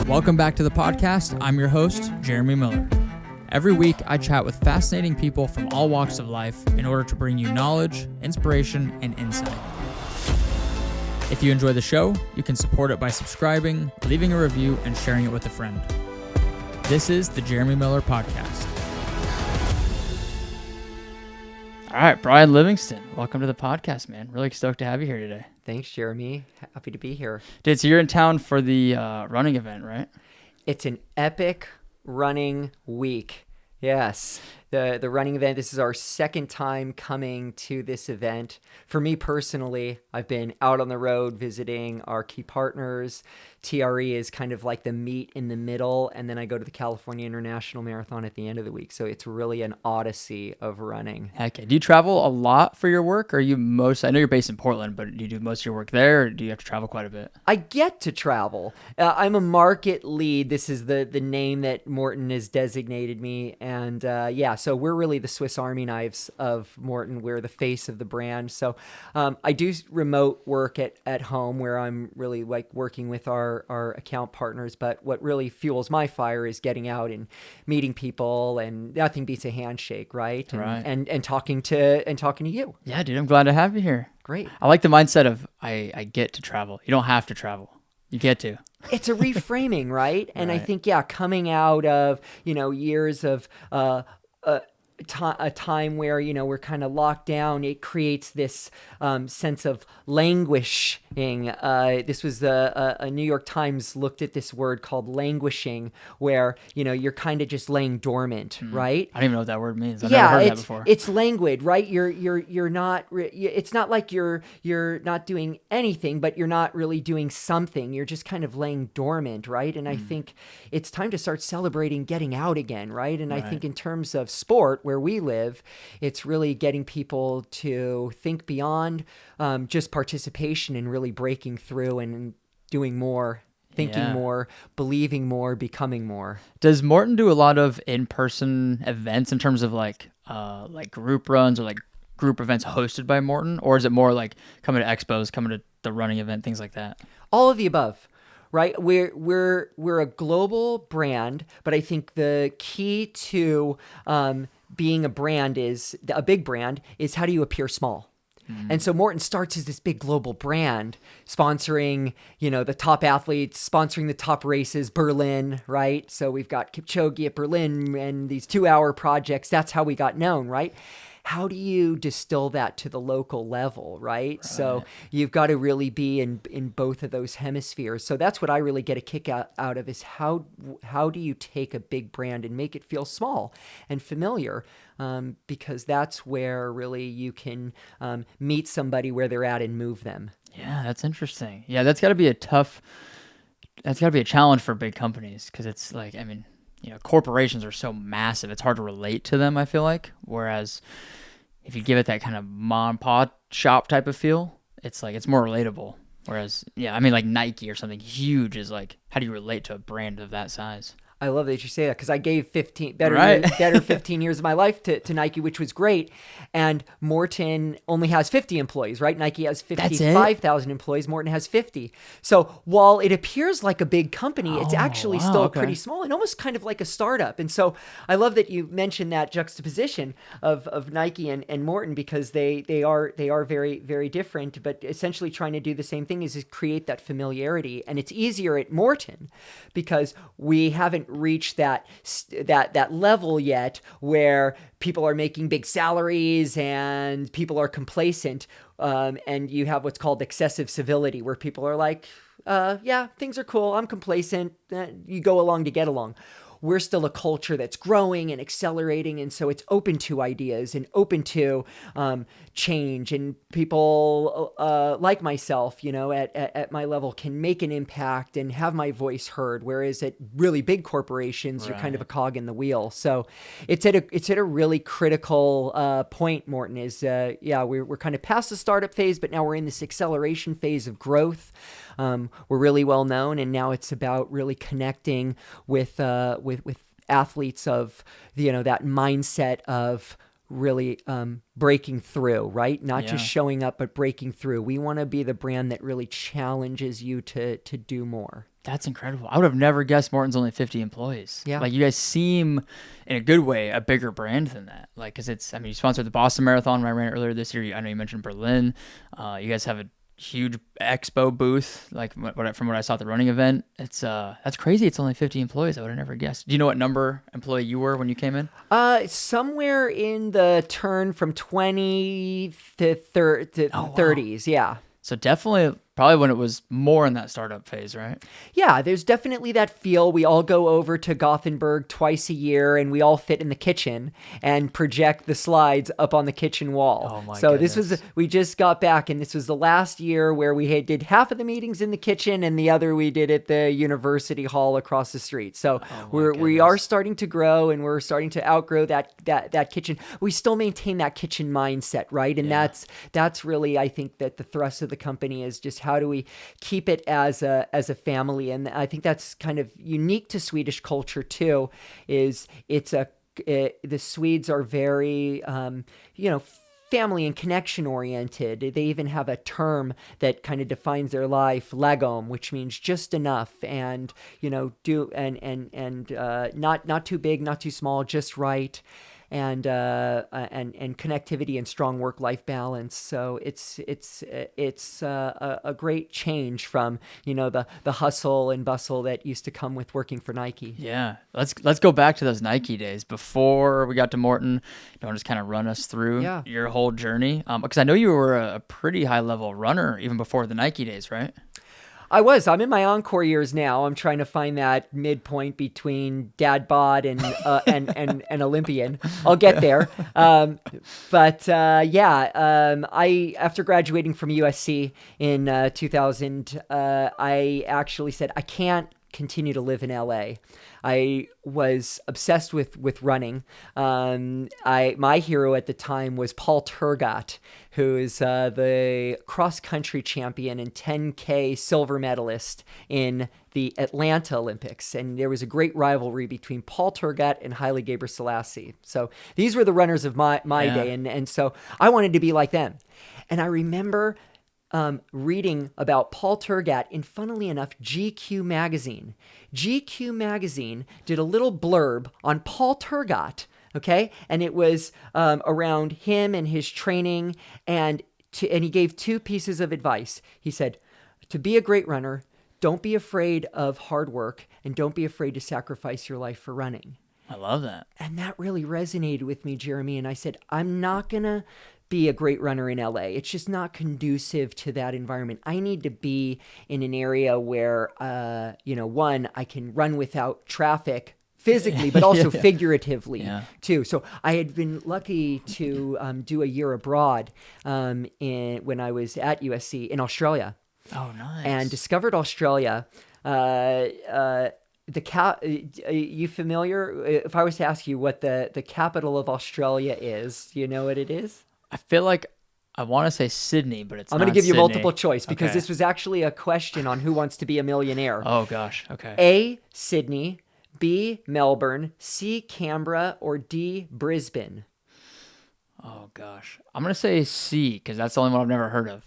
Welcome back to the podcast. I'm your host, Jeremy Miller. Every week, I chat with fascinating people from all walks of life in order to bring you knowledge, inspiration, and insight. If you enjoy the show, you can support it by subscribing, leaving a review, and sharing it with a friend. This is the Jeremy Miller Podcast. All right, Brian Livingston, welcome to the podcast, man. Really stoked to have you here today. Thanks, Jeremy. Happy to be here. Dude, so you're in town for the running event, right? It's an epic running week. Yes, the running event. This is our second time coming to this event. For me personally, I've been out on the road visiting our key partners. TRE is kind of like the meet in the middle, and then I go to the California International Marathon at the end of the week. So it's really an odyssey of running. Okay. Do you travel a lot for your work? Or are you I know you're based in Portland, but do you do most of your work there, or do you have to travel quite a bit? I get to travel. I'm a market lead. This is the name that Maurten has designated me. And so we're really the Swiss Army knives of Maurten. We're the face of the brand. So I do remote work at home where I'm really like working with our account partners. But what really fuels my fire is getting out and meeting people, and nothing beats a handshake, right? And talking to you. Yeah, dude, I'm glad to have you here. Great. I like the mindset of I get to travel. You don't have to travel. You get to. It's a reframing, right? And Right. I think, coming out of, years of a time where, we're kind of locked down, it creates this sense of languishing. This was a New York Times looked at this word called languishing, where, you're kind of just laying dormant, right? I don't even know what that word means. I've never heard that before. It's languid, right? You're not. It's not like you're not doing anything, but you're not really doing something. You're just kind of laying dormant, right? And I think it's time to start celebrating getting out again, right? And I think in terms of sport, where we live, it's really getting people to think beyond just participation and really breaking through and doing more. Thinking more, believing more, becoming more. Does Maurten do a lot of in-person events in terms of like group runs or like group events hosted by Maurten? Or is it more like coming to expos, coming to the running event, things like that? All of the above, right? We're a global brand, but I think the key to being a big brand is how do you appear small? And so Maurten starts as this big global brand, sponsoring, the top athletes, sponsoring the top races, Berlin, right? So we've got Kipchoge at Berlin and these 2-hour projects. That's how we got known, right? How do you distill that to the local level, right? So you've got to really be in both of those hemispheres. So that's what I really get a kick out of is how do you take a big brand and make it feel small and familiar? Because that's where really you can meet somebody where they're at and move them. Yeah, that's interesting. Yeah, that's got to be a challenge for big companies, because it's like, corporations are so massive. It's hard to relate to them, I feel like. Whereas if you give it that kind of mom and pop shop type of feel, it's like, it's more relatable. Whereas, like Nike or something huge is like, how do you relate to a brand of that size? I love that you say that, because I gave 15 years of my life to Nike, which was great. And Maurten only has 50 employees, right? Nike has 55,000 employees. Maurten has 50. So while it appears like a big company, it's actually still pretty small and almost kind of like a startup. And so I love that you mentioned that juxtaposition of Nike and Maurten, because they are very, very different, but essentially trying to do the same thing is create that familiarity. And it's easier at Maurten because we haven't reached that level yet where people are making big salaries and people are complacent, and you have what's called excessive civility, where people are like, things are cool, I'm complacent, you go along to get along. We're still a culture that's growing and accelerating, and so it's open to ideas and open to change. And people like myself, at my level, can make an impact and have my voice heard. Whereas at really big corporations, you're kind of a cog in the wheel. So it's at a really critical point. Maurten is we're kind of past the startup phase, but now we're in this acceleration phase of growth. We're really well known, and now it's about really connecting with athletes of that mindset of really breaking through, right? Not just showing up, but breaking through. We want to be the brand that really challenges you to do more. That's incredible. I would have never guessed Maurten's only 50 employees. Yeah. Like, you guys seem, in a good way, a bigger brand than that. Like, because it's, I mean, you sponsored the Boston Marathon when I ran it earlier this year. I know you mentioned Berlin. You guys have a huge expo booth, like from what I saw at the running event. It's that's crazy. It's only 50 employees. I would have never guessed. Do you know what number employee you were when you came in? Somewhere in the turn from 20 to 30s. Yeah. So definitely probably when it was more in that startup phase, right? Yeah, there's definitely that feel. We all go over to Gothenburg twice a year, and we all fit in the kitchen and project the slides up on the kitchen wall. Oh my goodness. We just got back, and this was the last year where we did half of the meetings in the kitchen, and the other we did at the university hall across the street. So we are starting to grow, and we're starting to outgrow that kitchen. We still maintain that kitchen mindset, right? And that's really, I think, that the thrust of the company is just how do we keep it as a family. And I think that's kind of unique to Swedish culture too, is the Swedes are very, family and connection oriented. They even have a term that kind of defines their life, lagom, which means just enough, and not too big, not too small, just right. And connectivity and strong work-life balance. So it's a great change from the hustle and bustle that used to come with working for Nike. Yeah, let's go back to those Nike days before we got to Maurten. You want to just kind of run us through your whole journey? Because I know you were a pretty high-level runner even before the Nike days, right? I'm in my encore years now. I'm trying to find that midpoint between dad bod and Olympian. I'll get there. I after graduating from USC in 2000, I actually said I can't continue to live in LA. I was obsessed with running. My hero at the time was Paul Tergat, who is the cross-country champion and 10K silver medalist in the Atlanta Olympics. And there was a great rivalry between Paul Tergat and Haile Gebrselassie. So these were the runners of my day. And so I wanted to be like them. And I remember reading about Paul Tergat in, funnily enough, GQ magazine. GQ magazine did a little blurb on Paul Tergat, okay? And it was around him and his training, and he gave two pieces of advice. He said, to be a great runner, don't be afraid of hard work, and don't be afraid to sacrifice your life for running. I love that. And that really resonated with me, Jeremy, and I said, I'm not going to be a great runner in LA. It's just not conducive to that environment. I need to be in an area where, one, I can run without traffic physically, but also figuratively too. So I had been lucky to do a year abroad when I was at USC in Australia. Oh, nice. And discovered Australia. You familiar? If I was to ask you what the capital of Australia is, do you know what it is? I feel like I want to say Sydney, but I'm going to give you multiple choice because this was actually a question on Who Wants to Be a Millionaire. Oh, gosh. Okay. A, Sydney, B, Melbourne, C, Canberra, or D, Brisbane. Oh, gosh. I'm going to say C because that's the only one I've never heard of.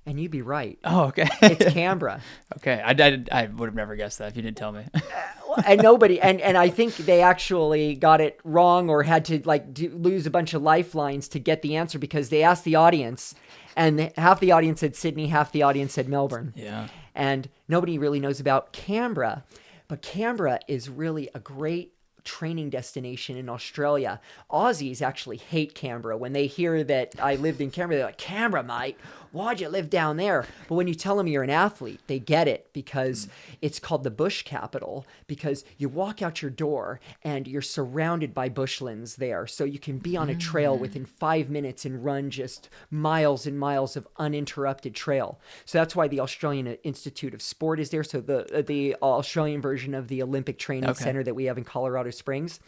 And you'd be right. Oh, okay. It's Canberra. Okay. I would have never guessed that if you didn't tell me. And nobody, and I think they actually got it wrong or had to lose a bunch of lifelines to get the answer because they asked the audience and half the audience said Sydney, half the audience said Melbourne. Yeah. And nobody really knows about Canberra, but Canberra is really a great training destination in Australia. Aussies actually hate Canberra. When they hear that I lived in Canberra, they're like, Canberra, mate, why'd you live down there? But when you tell them you're an athlete, they get it because it's called the bush capital because you walk out your door and you're surrounded by bushlands there. So you can be on a trail within 5 minutes and run just miles and miles of uninterrupted trail. So that's why the Australian Institute of Sport is there. So the Australian version of the Olympic Training Center that we have in Colorado Springs,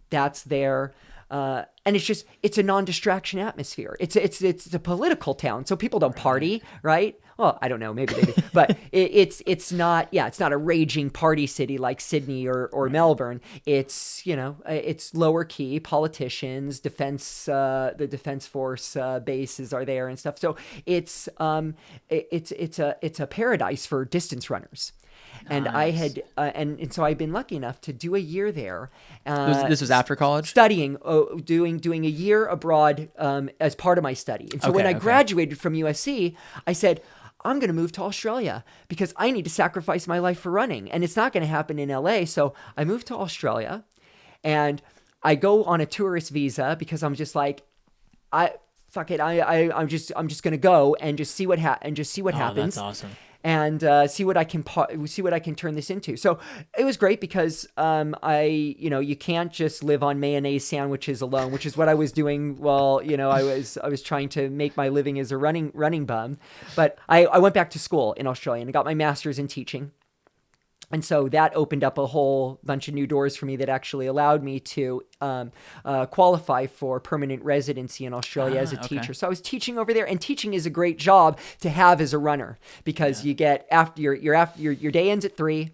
that's there. And it's a non-distraction atmosphere. It's a political town, so people don't party, right? Well, I don't know, maybe they do, but it's not a raging party city like Sydney or Melbourne. It's it's lower key. Politicians, the defense force bases are there and stuff. So it's a paradise for distance runners. And Nice. I had, and so I've been lucky enough to do a year there. This was after college? Studying, doing a year abroad as part of my study. And so when I graduated from USC, I said, I'm going to move to Australia because I need to sacrifice my life for running. And it's not going to happen in LA. So I moved to Australia and I go on a tourist visa because I'm just like, fuck it. I'm just going to go and just see what happens. That's awesome. And see what I can turn this into. So it was great because you can't just live on mayonnaise sandwiches alone, which is what I was doing while I was trying to make my living as a running bum. But I went back to school in Australia and I got my master's in teaching. And so that opened up a whole bunch of new doors for me that actually allowed me to qualify for permanent residency in Australia as a teacher. So I was teaching over there, and teaching is a great job to have as a runner because you get after your day ends at 3.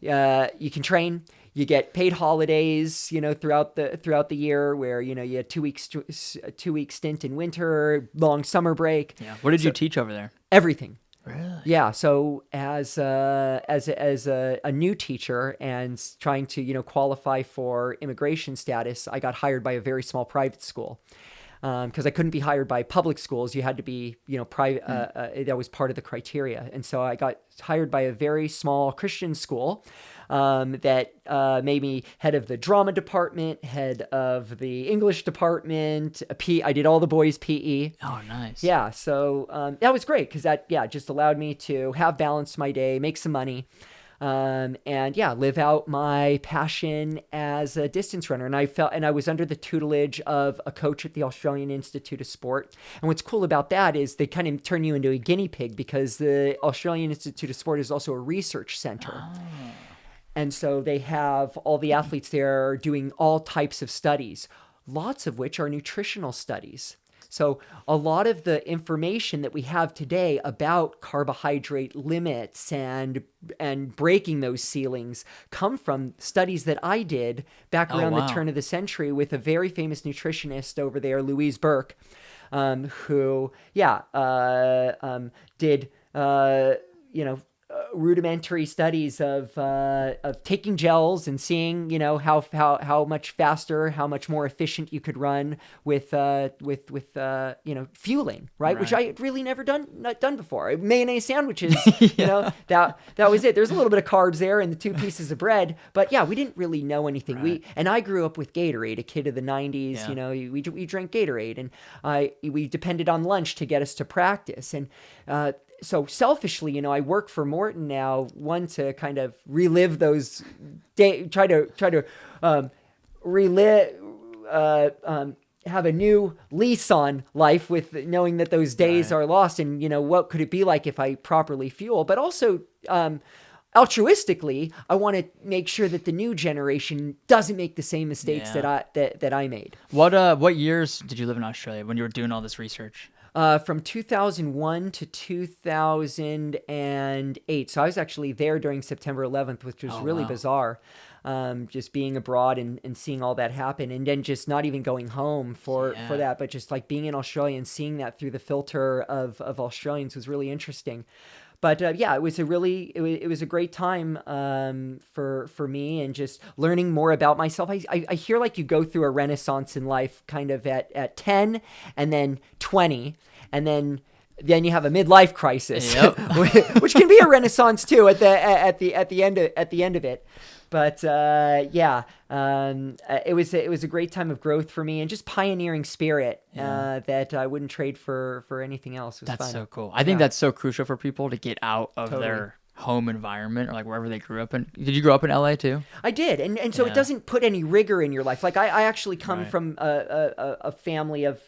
You can train. You get paid holidays, throughout the year where you had 2 weeks 2-week stint in winter, long summer break. Yeah. What did you teach over there? Everything. Really? Yeah. So as a new teacher and trying to qualify for immigration status, I got hired by a very small private school because I couldn't be hired by public schools. You had to be private. That was part of the criteria, and so I got hired by a very small Christian school that made me head of the drama department, head of the English department. I did all the boys' PE. Oh, nice. Yeah, so that was great because that just allowed me to have balance my day, make some money, and live out my passion as a distance runner. And I was under the tutelage of a coach at the Australian Institute of Sport. And what's cool about that is they kind of turn you into a guinea pig because the Australian Institute of Sport is also a research center. Oh. And so they have all the athletes there doing all types of studies, lots of which are nutritional studies. So a lot of the information that we have today about carbohydrate limits and breaking those ceilings come from studies that I did back around the turn of the century with a very famous nutritionist over there, Louise Burke, who did rudimentary studies of taking gels and seeing how much faster, how much more efficient you could run with fueling, right? Which I had really never done before. Mayonnaise sandwiches, that was it. There's a little bit of carbs there and the 2 pieces of bread, but we didn't really know anything. Right. I grew up with Gatorade, a kid of the 90s. We drank Gatorade, and we depended on lunch to get us to practice. And so selfishly, I work for Maurten now, one to kind of relive those days, try to relive, have a new lease on life with knowing that those days are lost, and what could it be like if I properly fuel, but also altruistically, I want to make sure that the new generation doesn't make the same mistakes that I made. What years did you live in Australia when you were doing all this research? From 2001 to 2008. So I was actually there during September 11th, which was really bizarre. Just being abroad and seeing all that happen, and then just not even going home for that, but just like being in Australia and seeing that through the filter of Australians was really interesting. But it was a great time for me, and just learning more about myself. I hear like you go through a renaissance in life, kind of at 10 and then 20, and then you have a midlife crisis, which can be a renaissance too at the end of it. But it was a great time of growth for me, and just pioneering spirit that I wouldn't trade for anything else. It was fun. That's so cool. I think that's so crucial for people to get out of their home environment or like wherever they grew up in. Did you grow up in LA too? I did, and so it doesn't put any rigor in your life. Like I actually come from a family of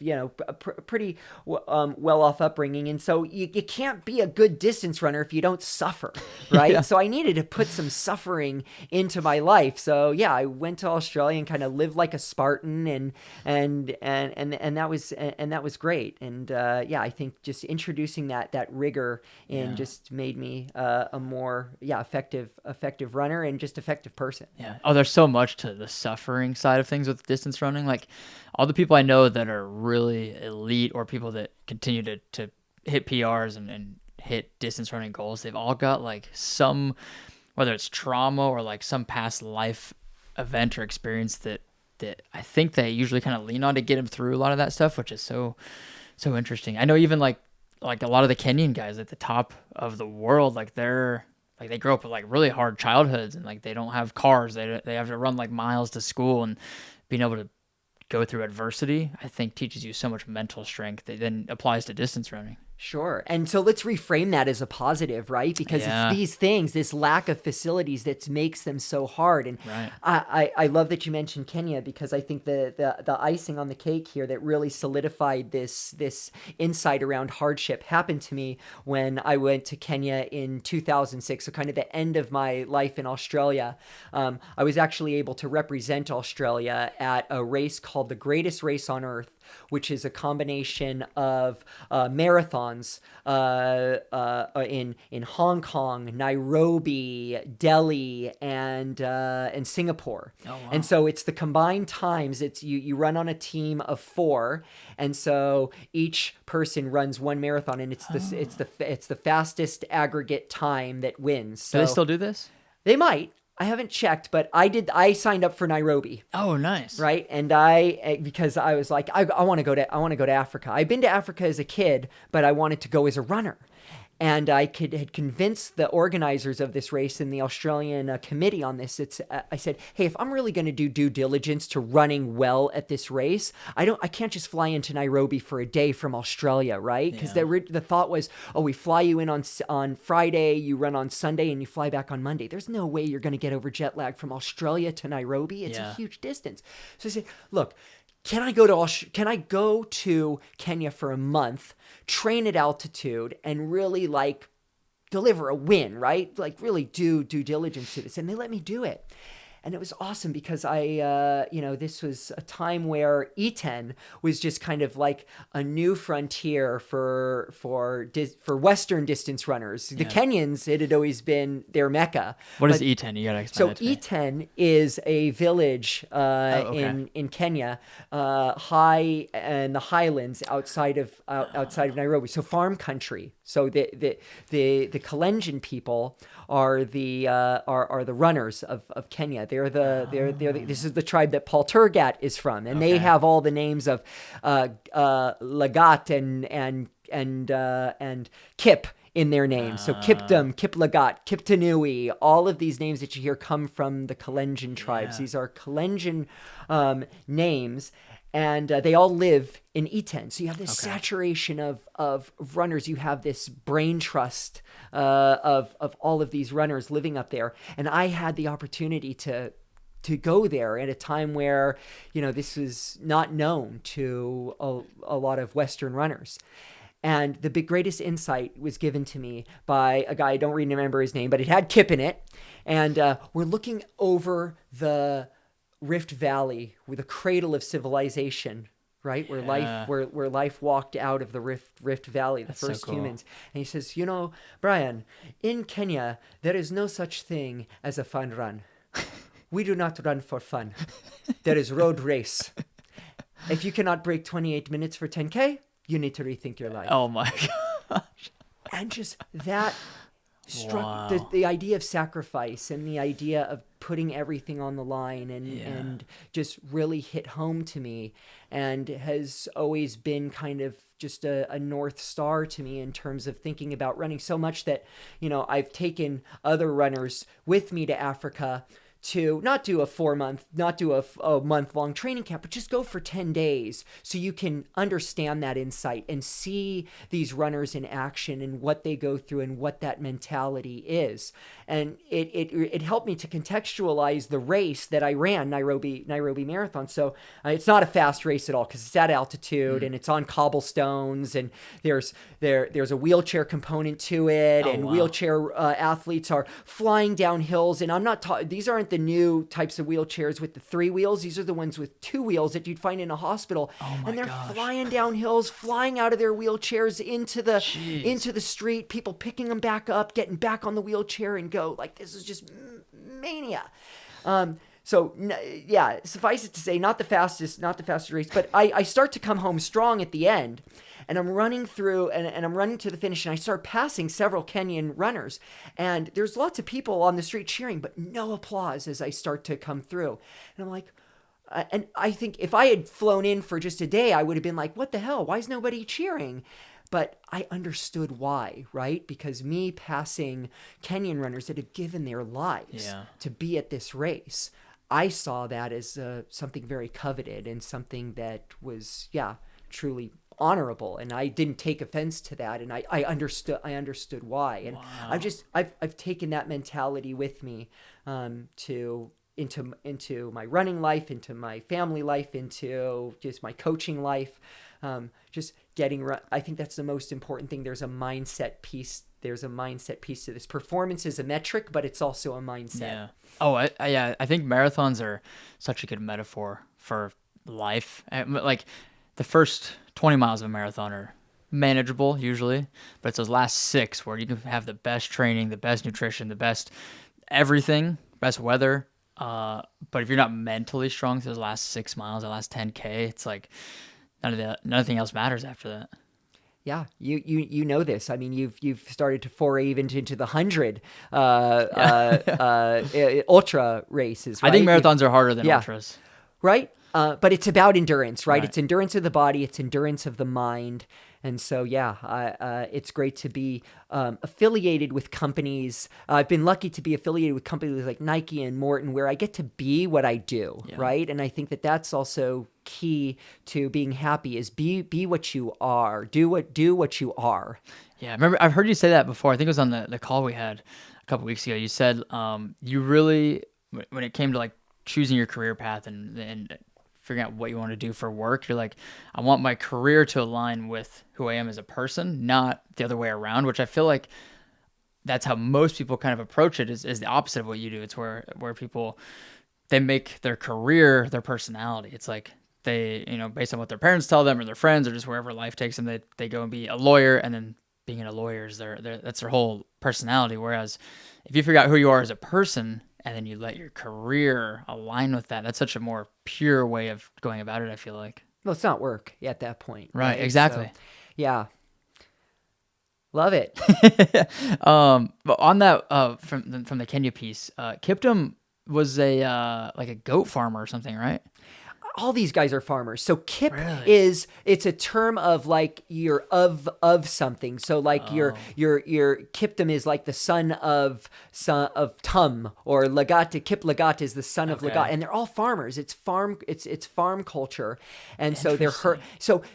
pretty well off upbringing, and so you can't be a good distance runner if you don't suffer, right? So I needed to put some suffering into my life. So yeah, I went to Australia and kind of lived like a Spartan, and that was great. And I think just introducing that rigor in just made me a more effective runner and just effective person. Yeah. Oh, there's so much to the suffering side of things with distance running. Like all the people I know that are really elite or people that continue to hit PRs and hit distance running goals, they've all got like some, whether it's trauma or like some past life event or experience that I think they usually kind of lean on to get them through a lot of that stuff, which is so interesting. I know even like a lot of the Kenyan guys at the top of the world, like they grow up with like really hard childhoods and like they don't have cars. They have to run like miles to school, and being able to go through adversity, I think teaches you so much mental strength that then applies to distance running. Sure. And so let's reframe that as a positive, right? Because it's these things, this lack of facilities that makes them so hard. And I love that you mentioned Kenya, because I think the icing on the cake here that really solidified this insight around hardship happened to me when I went to Kenya in 2006. So kind of the end of my life in Australia. I was actually able to represent Australia at a race called the Greatest Race on Earth, which is a combination of marathons in Hong Kong, Nairobi, Delhi, and Singapore. Oh, wow. And so it's the combined times. It's you run on a team of 4, and so each person runs one marathon, and it's the fastest aggregate time that wins. So do they still do this? They might. I haven't checked, but I signed up for Nairobi. Oh, nice. Right. And because I was like, I want to go to Africa. I've been to Africa as a kid, but I wanted to go as a runner. And I had convinced the organizers of this race and the Australian committee on this. I said, hey, if I'm really going to do due diligence to running well at this race, I can't just fly into Nairobi for a day from Australia, right? Because the thought was, we fly you in on Friday, you run on Sunday, and you fly back on Monday. There's no way you're going to get over jet lag from Australia to Nairobi. It's a huge distance. So I said, look, can I go to Kenya for a month, train at altitude, and really like deliver a win, right? Like really do due diligence to this. And they let me do it. And it was awesome because this was a time where E10 was just kind of like a new frontier for Western distance runners. The Kenyans, it had always been their mecca. What is E10? You gotta explain that to me. E10 is a village in Kenya, high in the highlands outside of Nairobi. So farm country. So the Kalenjin people are the runners of Kenya. This is the tribe that Paul Turgat is from, and they have all the names of Lagat and Kip in their names. So Kiptum, Kiplagat, Kiptanui, all of these names that you hear come from the Kalenjin tribes. These are Kalenjin names. And they all live in E10. So you have this saturation of runners. You have this brain trust of all of these runners living up there. And I had the opportunity to go there at a time where, this was not known to a lot of Western runners. And the greatest insight was given to me by a guy, I don't remember his name, but it had Kip in it. And we're looking over the Rift Valley, with the cradle of civilization, right? Where life walked out of the Rift Valley, the first humans. And he says, Brian, in Kenya, there is no such thing as a fun run. We do not run for fun. There is road race. If you cannot break 28 minutes for 10K, you need to rethink your life. Oh my gosh. And just that struck the idea of sacrifice and the idea of putting everything on the line and just really hit home to me, and has always been kind of just a North Star to me in terms of thinking about running, so much that, I've taken other runners with me to Africa to not do a month-long training camp, but just go for 10 days so you can understand that insight and see these runners in action and what they go through and what that mentality is. And it helped me to contextualize the race that I ran, Nairobi Marathon. So it's not a fast race at all because it's at altitude and it's on cobblestones, and there's a wheelchair component to it, and wheelchair athletes are flying down hills. And I'm not these aren't the new types of wheelchairs with the 3 wheels. These are the ones with 2 wheels that you'd find in a hospital. And they're flying down hills, flying out of their wheelchairs into the street, people picking them back up, getting back on the wheelchair and go. Like, this is just mania. So yeah, suffice it to say, not the fastest race, but I start to come home strong at the end, and I'm running through and I'm running to the finish, and I start passing several Kenyan runners, and there's lots of people on the street cheering, but no applause as I start to come through. And I'm like, and I think if I had flown in for just a day, I would have been like, what the hell? Why is nobody cheering? But I understood why, right? Because me passing Kenyan runners that have given their lives to be at this race, I saw that as something very coveted and something that was, truly honorable. And I didn't take offense to that. And I understood why. And I've taken that mentality with me into my running life, into my family life, into just my coaching life. Just getting, I think that's the most important thing. There's a mindset piece to this. Performance is a metric, but it's also a mindset. Yeah. Oh, I think marathons are such a good metaphor for life. Like, the first 20 miles of a marathon are manageable usually, but it's those last 6 where you can have the best training, the best nutrition, the best everything, best weather. But if you're not mentally strong through those last 6 miles, the last 10K, it's like nothing else matters after that. Yeah, you know this. I mean, you've started to foray even into the 100 ultra races, right? I think marathons are harder than ultras. Right? But it's about endurance, right? Right. It's endurance of the body. It's endurance of the mind. And so, it's great to be affiliated with companies. I've been lucky to be affiliated with companies like Nike and Maurten, where I get to be what I do, right? And I think that that's also key to being happy, is be what you are. Do what you are. Yeah, remember, I've heard you say that before. I think it was on the call we had a couple weeks ago. You said you really, when it came to like choosing your career path and figuring out what you want to do for work, you're like, I want my career to align with who I am as a person, not the other way around, which I feel like that's how most people kind of approach it, is the opposite of what you do. It's where people, they make their career their personality. It's like they, based on what their parents tell them or their friends or just wherever life takes them, they go and be a lawyer, and then being a lawyer is that's their whole personality. Whereas if you figure out who you are as a person, and then you let your career align with that, that's such a more pure way of going about it, I feel like. Well, it's not work at that point. Right, exactly. So, yeah. Love it. But on that, from the Kenya piece, Kiptum was a goat farmer or something, right? All these guys are farmers. So Kip Really? it's a term of like you're of something. So like your Kiptum is like the son of Tum, or Lagat. Kip Lagat is the son of Lagat, and they're all farmers. It's farm culture, and so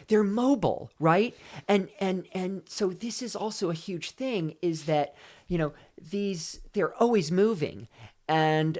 they're mobile, right? And so this is also a huge thing, is that they're always moving. And,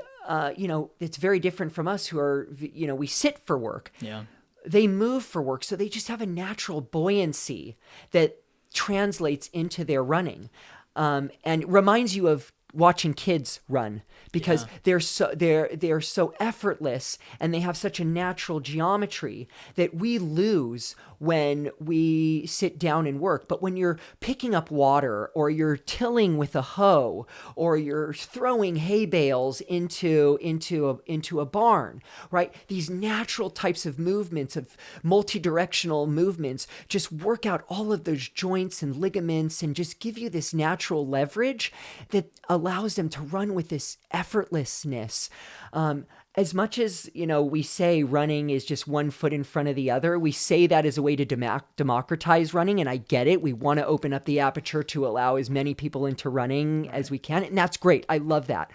it's very different from us who are, we sit for work. Yeah. They move for work. So they just have a natural buoyancy that translates into their running, and reminds you of watching kids run, because they're so effortless, and they have such a natural geometry that we lose when we sit down and work. But when you're picking up water, or you're tilling with a hoe, or you're throwing hay bales into a barn, right? These natural types of movements, of multi-directional movements, just work out all of those joints and ligaments and just give you this natural leverage that allows them to run with this effortlessness. As much as, we say running is just one foot in front of the other, we say that as a way to democratize running, and I get it. We want to open up the aperture to allow as many people into running as we can, and that's great. I love that.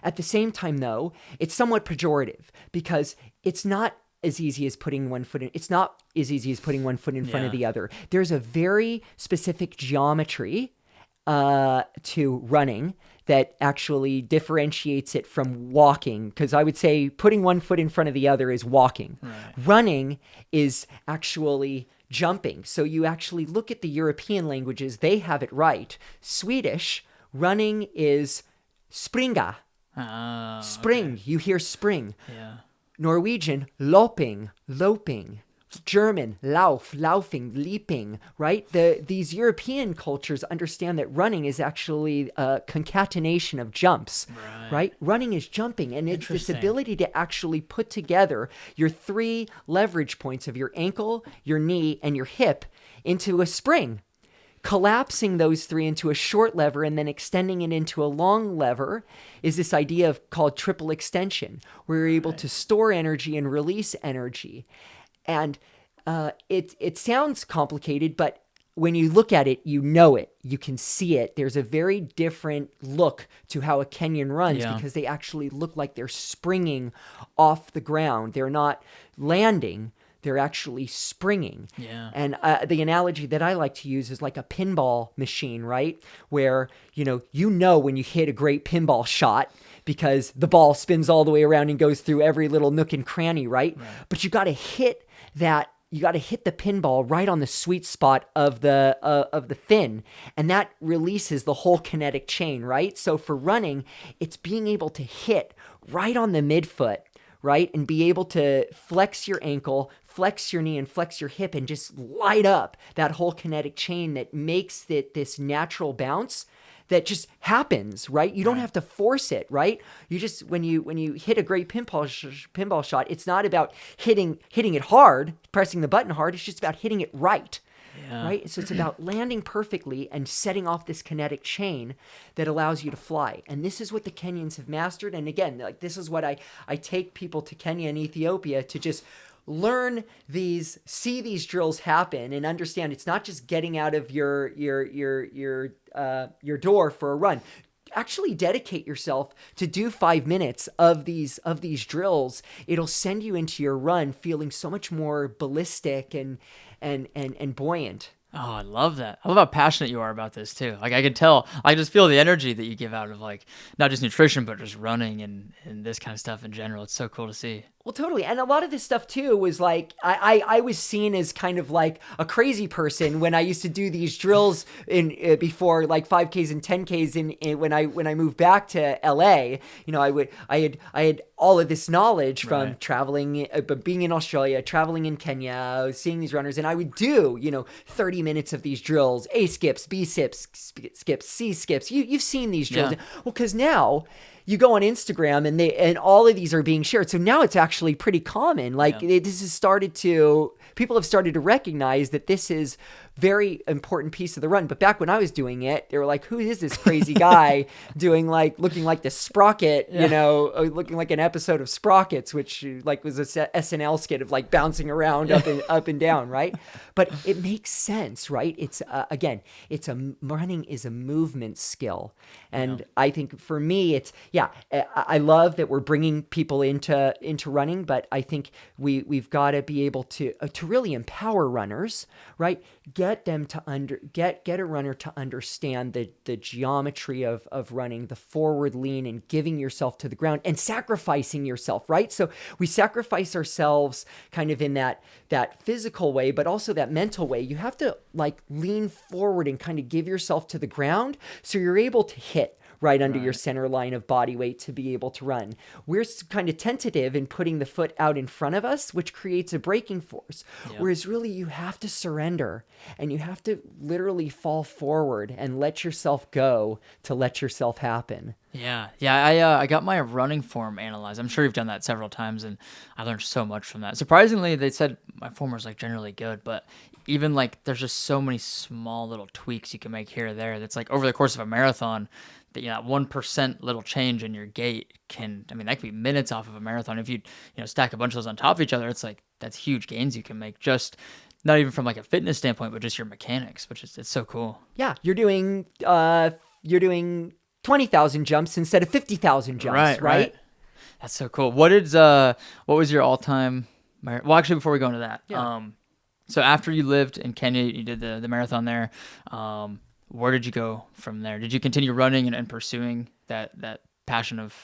At the same time, though, it's somewhat pejorative because it's not as easy as putting one foot in. It's not as easy as putting one foot in front of the other. There's a very specific geometry to running that actually differentiates it from walking. Because I would say putting one foot in front of the other is walking. Right. Running is actually jumping. So you actually look at the European languages, they have it right. Swedish, running is springa. Spring. Okay. You hear spring. Yeah. Norwegian, loping. German, laufing, leaping, right? These European cultures understand that running is actually a concatenation of jumps, right? Running is jumping, and it's this ability to actually put together your 3 leverage points of your ankle, your knee, and your hip into a spring. Collapsing those 3 into a short lever and then extending it into a long lever is this idea called triple extension, where you're able to store energy and release energy. And it sounds complicated, but when you look at it, you know it. You can see it. There's a very different look to how a Kenyan runs because they actually look like they're springing off the ground. They're not landing. They're actually springing. Yeah. And the analogy that I like to use is like a pinball machine, right? Where, you know when you hit a great pinball shot because the ball spins all the way around and goes through every little nook and cranny, right? But you got to hit that. You got to hit the pinball right on the sweet spot of the fin, and that releases the whole kinetic chain, right? So for running, it's being able to hit right on the midfoot, right? And be able to flex your ankle, flex your knee, and flex your hip and just light up that whole kinetic chain that makes it this natural bounce that just happens, right? You don't have to force it, right? You just, when you hit a great pinball shot, it's not about hitting it hard, pressing the button hard. It's just about hitting it right. Right? So it's about landing perfectly and setting off this kinetic chain that allows you to fly. And this is what the Kenyans have mastered. And again, like this is what I take people to Kenya and Ethiopia to just learn see these drills happen and understand it's not just getting out of your door for a run. Actually dedicate yourself to do 5 minutes of these drills. It'll send you into your run feeling so much more ballistic and buoyant. Oh, I love that. I love how passionate you are about this too. Like I can tell, I just feel the energy that you give out of like, not just nutrition, but just running and this kind of stuff in general. It's so cool to see. Well, totally. And a lot of this stuff too was like, I was seen as kind of like a crazy person when I used to do these drills before like 5Ks and 10Ks when I moved back to LA. I had all of this knowledge from traveling, being in Australia, traveling in Kenya, seeing these runners, and I would do, 30 minutes of these drills, A skips, B skips, C skips. You've seen these drills. Yeah. Well, because now you go on Instagram and all of these are being shared. So now it's actually pretty common. Like people have started to recognize that this is very important piece of the run. But back when I was doing it, they were like, who is this crazy guy looking like the Sprocket, looking like an episode of Sprockets, which like was a SNL skit of like bouncing around up and down. Right. But it makes sense, right? It's running is a movement skill. And I think for me, I love that we're bringing people into running, but I think we've got to be able to really empower runners, right? Get them to get a runner to understand the geometry of running, the forward lean and giving yourself to the ground and sacrificing yourself, right? So we sacrifice ourselves kind of in that physical way, but also that mental way. You have to like lean forward and kind of give yourself to the ground so you're able to hit right under your center line of body weight to be able to run. We're kind of tentative in putting the foot out in front of us, which creates a braking force. Yep. Whereas really you have to surrender and you have to literally fall forward and let yourself go to let yourself happen. Yeah. I got my running form analyzed. I'm sure you've done that several times, and I learned so much from that. Surprisingly, they said my form was like generally good, but even like there's just so many small little tweaks you can make here or there. That's like over the course of a marathon, that, that 1% little change in your gait that could be minutes off of a marathon. If you stack a bunch of those on top of each other, it's like, that's huge gains you can make, just not even from like a fitness standpoint, but just your mechanics, it's so cool. Yeah. You're doing 20,000 jumps instead of 50,000 jumps, right? That's so cool. What was your all-time, well, actually, before we go into that, so after you lived in Kenya, you did the marathon there. Where did you go from there? Did you continue running and pursuing that passion of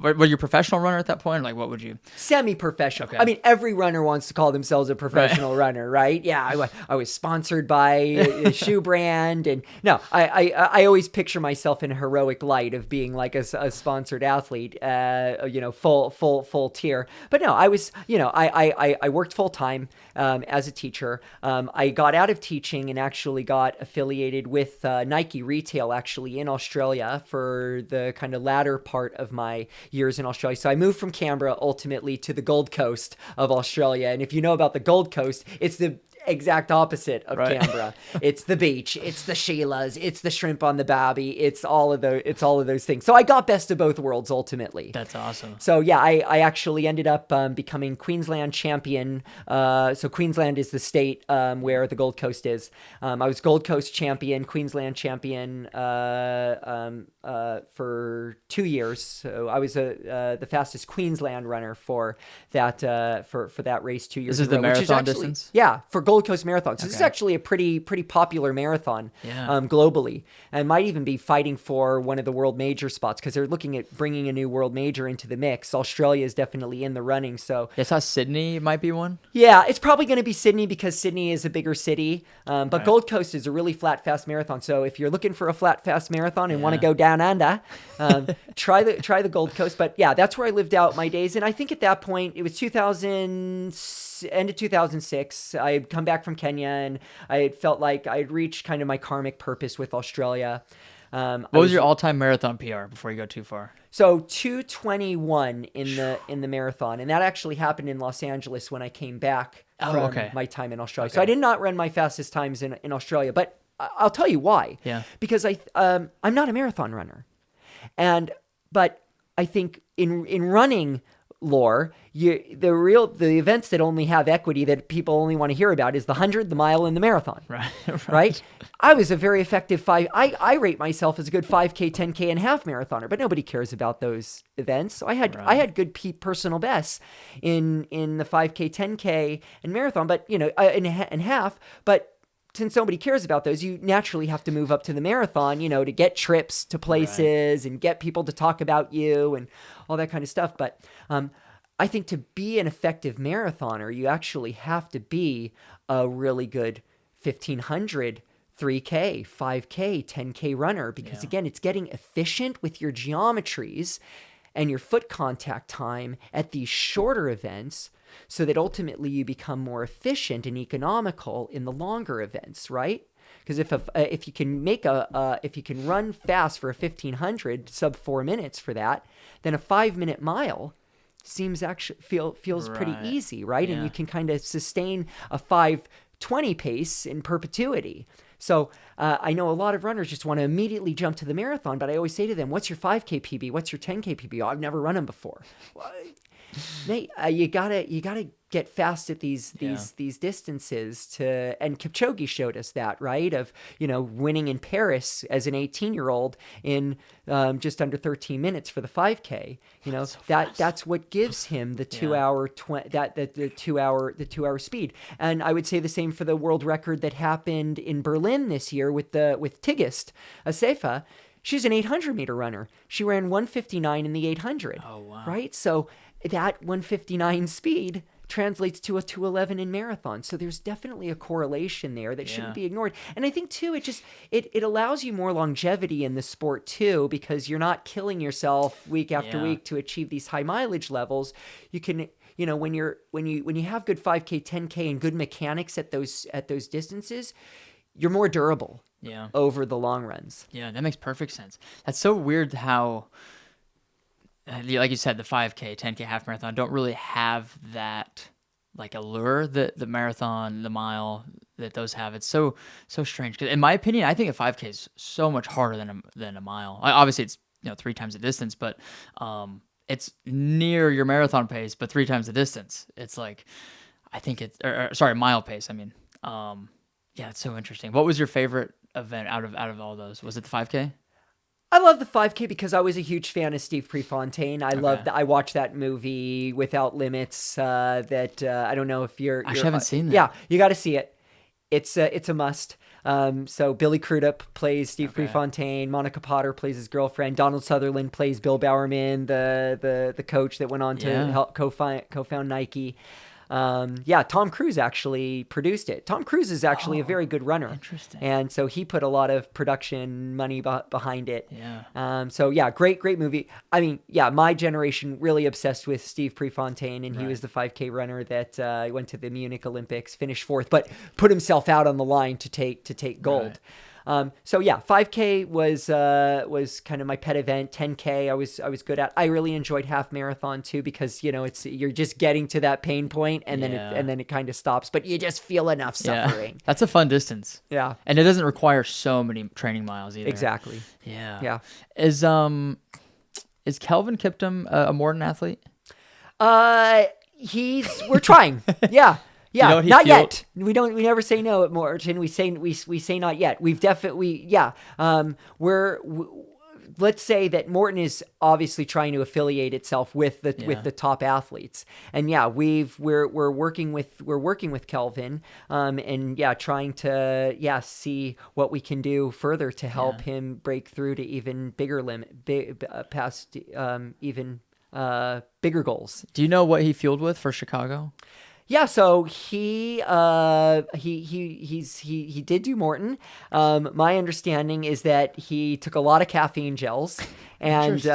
were you a professional runner at that point? Like, what would you? Semi-professional. Okay. I mean, every runner wants to call themselves a professional runner, right? Yeah, I was sponsored by a shoe brand, and no, I always picture myself in a heroic light of being like a sponsored athlete, full tier. But no, I was, I worked full time as a teacher. I got out of teaching and actually got affiliated with Nike Retail actually in Australia for the kind of latter part of my years in Australia. So I moved from Canberra ultimately to the Gold Coast of Australia. And if you know about the Gold Coast, it's the exact opposite of Canberra. It's the beach, it's the Sheilas, it's the shrimp on the barbie, it's all of those things. So I got best of both worlds ultimately. That's awesome. So yeah, I actually ended up becoming Queensland champion. So Queensland is the state where the Gold Coast is. I was Gold Coast champion, Queensland champion for 2 years. So I was the fastest Queensland runner for that race 2 years ago. This is the marathon distance? Yeah, for Gold Coast Marathon. So this is actually a pretty popular marathon globally, and might even be fighting for one of the world major spots because they're looking at bringing a new world major into the mix. Australia is definitely in the running. So I saw Sydney might be one. Yeah, it's probably going to be Sydney because Sydney is a bigger city. But Gold Coast is a really flat, fast marathon. So if you're looking for a flat, fast marathon and want to go down under, try the Gold Coast. But yeah, that's where I lived out my days. And I think at that point, it was end of 2006. I had come back from Kenya and I had felt like I had reached kind of my karmic purpose with Australia. What was your all-time marathon PR before you go too far? So 2:21 in the marathon, and that actually happened in Los Angeles when I came back from my time in Australia. Okay. So I did not run my fastest times in Australia, but I'll tell you why. Yeah. Because I'm not a marathon runner, but I think in running lore, the events that only have equity that people only want to hear about is the 100, the mile, and the marathon. Right? I was a very effective I rate myself as a good 5K, 10K, and half marathoner, but nobody cares about those events. So I had good personal bests in the 5K, 10K, and marathon, but in half, but since nobody cares about those, you naturally have to move up to the marathon, to get trips to places and get people to talk about you and all that kind of stuff. But I think to be an effective marathoner, you actually have to be a really good 1,500, 3K, 5K, 10K runner because, again, it's getting efficient with your geometries and your foot contact time at these shorter events so that ultimately you become more efficient and economical in the longer events, right? Because if you can run fast for a 1,500 sub 4 minutes for that, then a 5-minute mile seems feels pretty easy, right? Yeah. And you can kind of sustain a 5:20 pace in perpetuity. So I know a lot of runners just want to immediately jump to the marathon, but I always say to them, "What's your 5K PB? What's your 10K PB?" "Oh, I've never run them before." Well, mate, you gotta get fast at these distances and Kipchoge showed us that, right? Of winning in Paris as an 18-year-old in just under 13 minutes for the 5K. That's what gives him the 2 hour the 2 hour speed. And I would say the same for the world record that happened in Berlin this year with Tigist Assefa. She's an 800-meter runner. She ran 1:59 in the 800. Oh wow! Right, so that 1:59 speed translates to a 2:11 in marathon. So there's definitely a correlation there that shouldn't be ignored. And I think too, it allows you more longevity in the sport too, because you're not killing yourself week after week to achieve these high mileage levels. You can, when you have good 5K, 10K, and good mechanics at those distances, you're more durable. Over the long runs. Yeah, that makes perfect sense. That's so weird how, like you said, the 5K, 10K, half marathon don't really have that like allure that the marathon, the mile, that those have. It's so strange. 'Cause in my opinion, I think a 5K is so much harder than a mile. Obviously, it's 3 times the distance, but it's near your marathon pace, but 3 times the distance. It's like, I think it's sorry, mile pace. I mean, yeah, it's so interesting. What was your favorite event out of all those? Was it the 5K? I love the 5K because I was a huge fan of Steve Prefontaine. I watched that movie Without Limits. I don't know if you're. I haven't seen that. Yeah, you got to see it. It's a must. So Billy Crudup plays Steve Prefontaine. Monica Potter plays his girlfriend. Donald Sutherland plays Bill Bowerman, the coach that went on to help co-found Nike. Tom Cruise actually produced it. Tom Cruise is actually a very good runner. Interesting. And so he put a lot of production money behind it. Yeah. Great movie. I mean, my generation really obsessed with Steve Prefontaine, and he was the 5K runner that went to the Munich Olympics, finished 4th, but put himself out on the line to take gold. Right. 5K was kind of my pet event. 10K I was good at. I really enjoyed half marathon too, because you're just getting to that pain point, and then it kind of stops, but you just feel enough suffering. That's a fun distance. Yeah. And it doesn't require so many training miles either. Exactly. Yeah. Is Kelvin Kiptum a Maurten athlete? We're trying. Yeah. Yeah, not yet. We never say no at Maurten. We say not yet. We've definitely, let's say that Maurten is obviously trying to affiliate itself with the top athletes. And we're working with Kelvin, and trying to see what we can do further to help him break through to even bigger past bigger goals. Do you know what he fueled with for Chicago? Yeah, so he did do Maurten. My understanding is that he took a lot of caffeine gels, and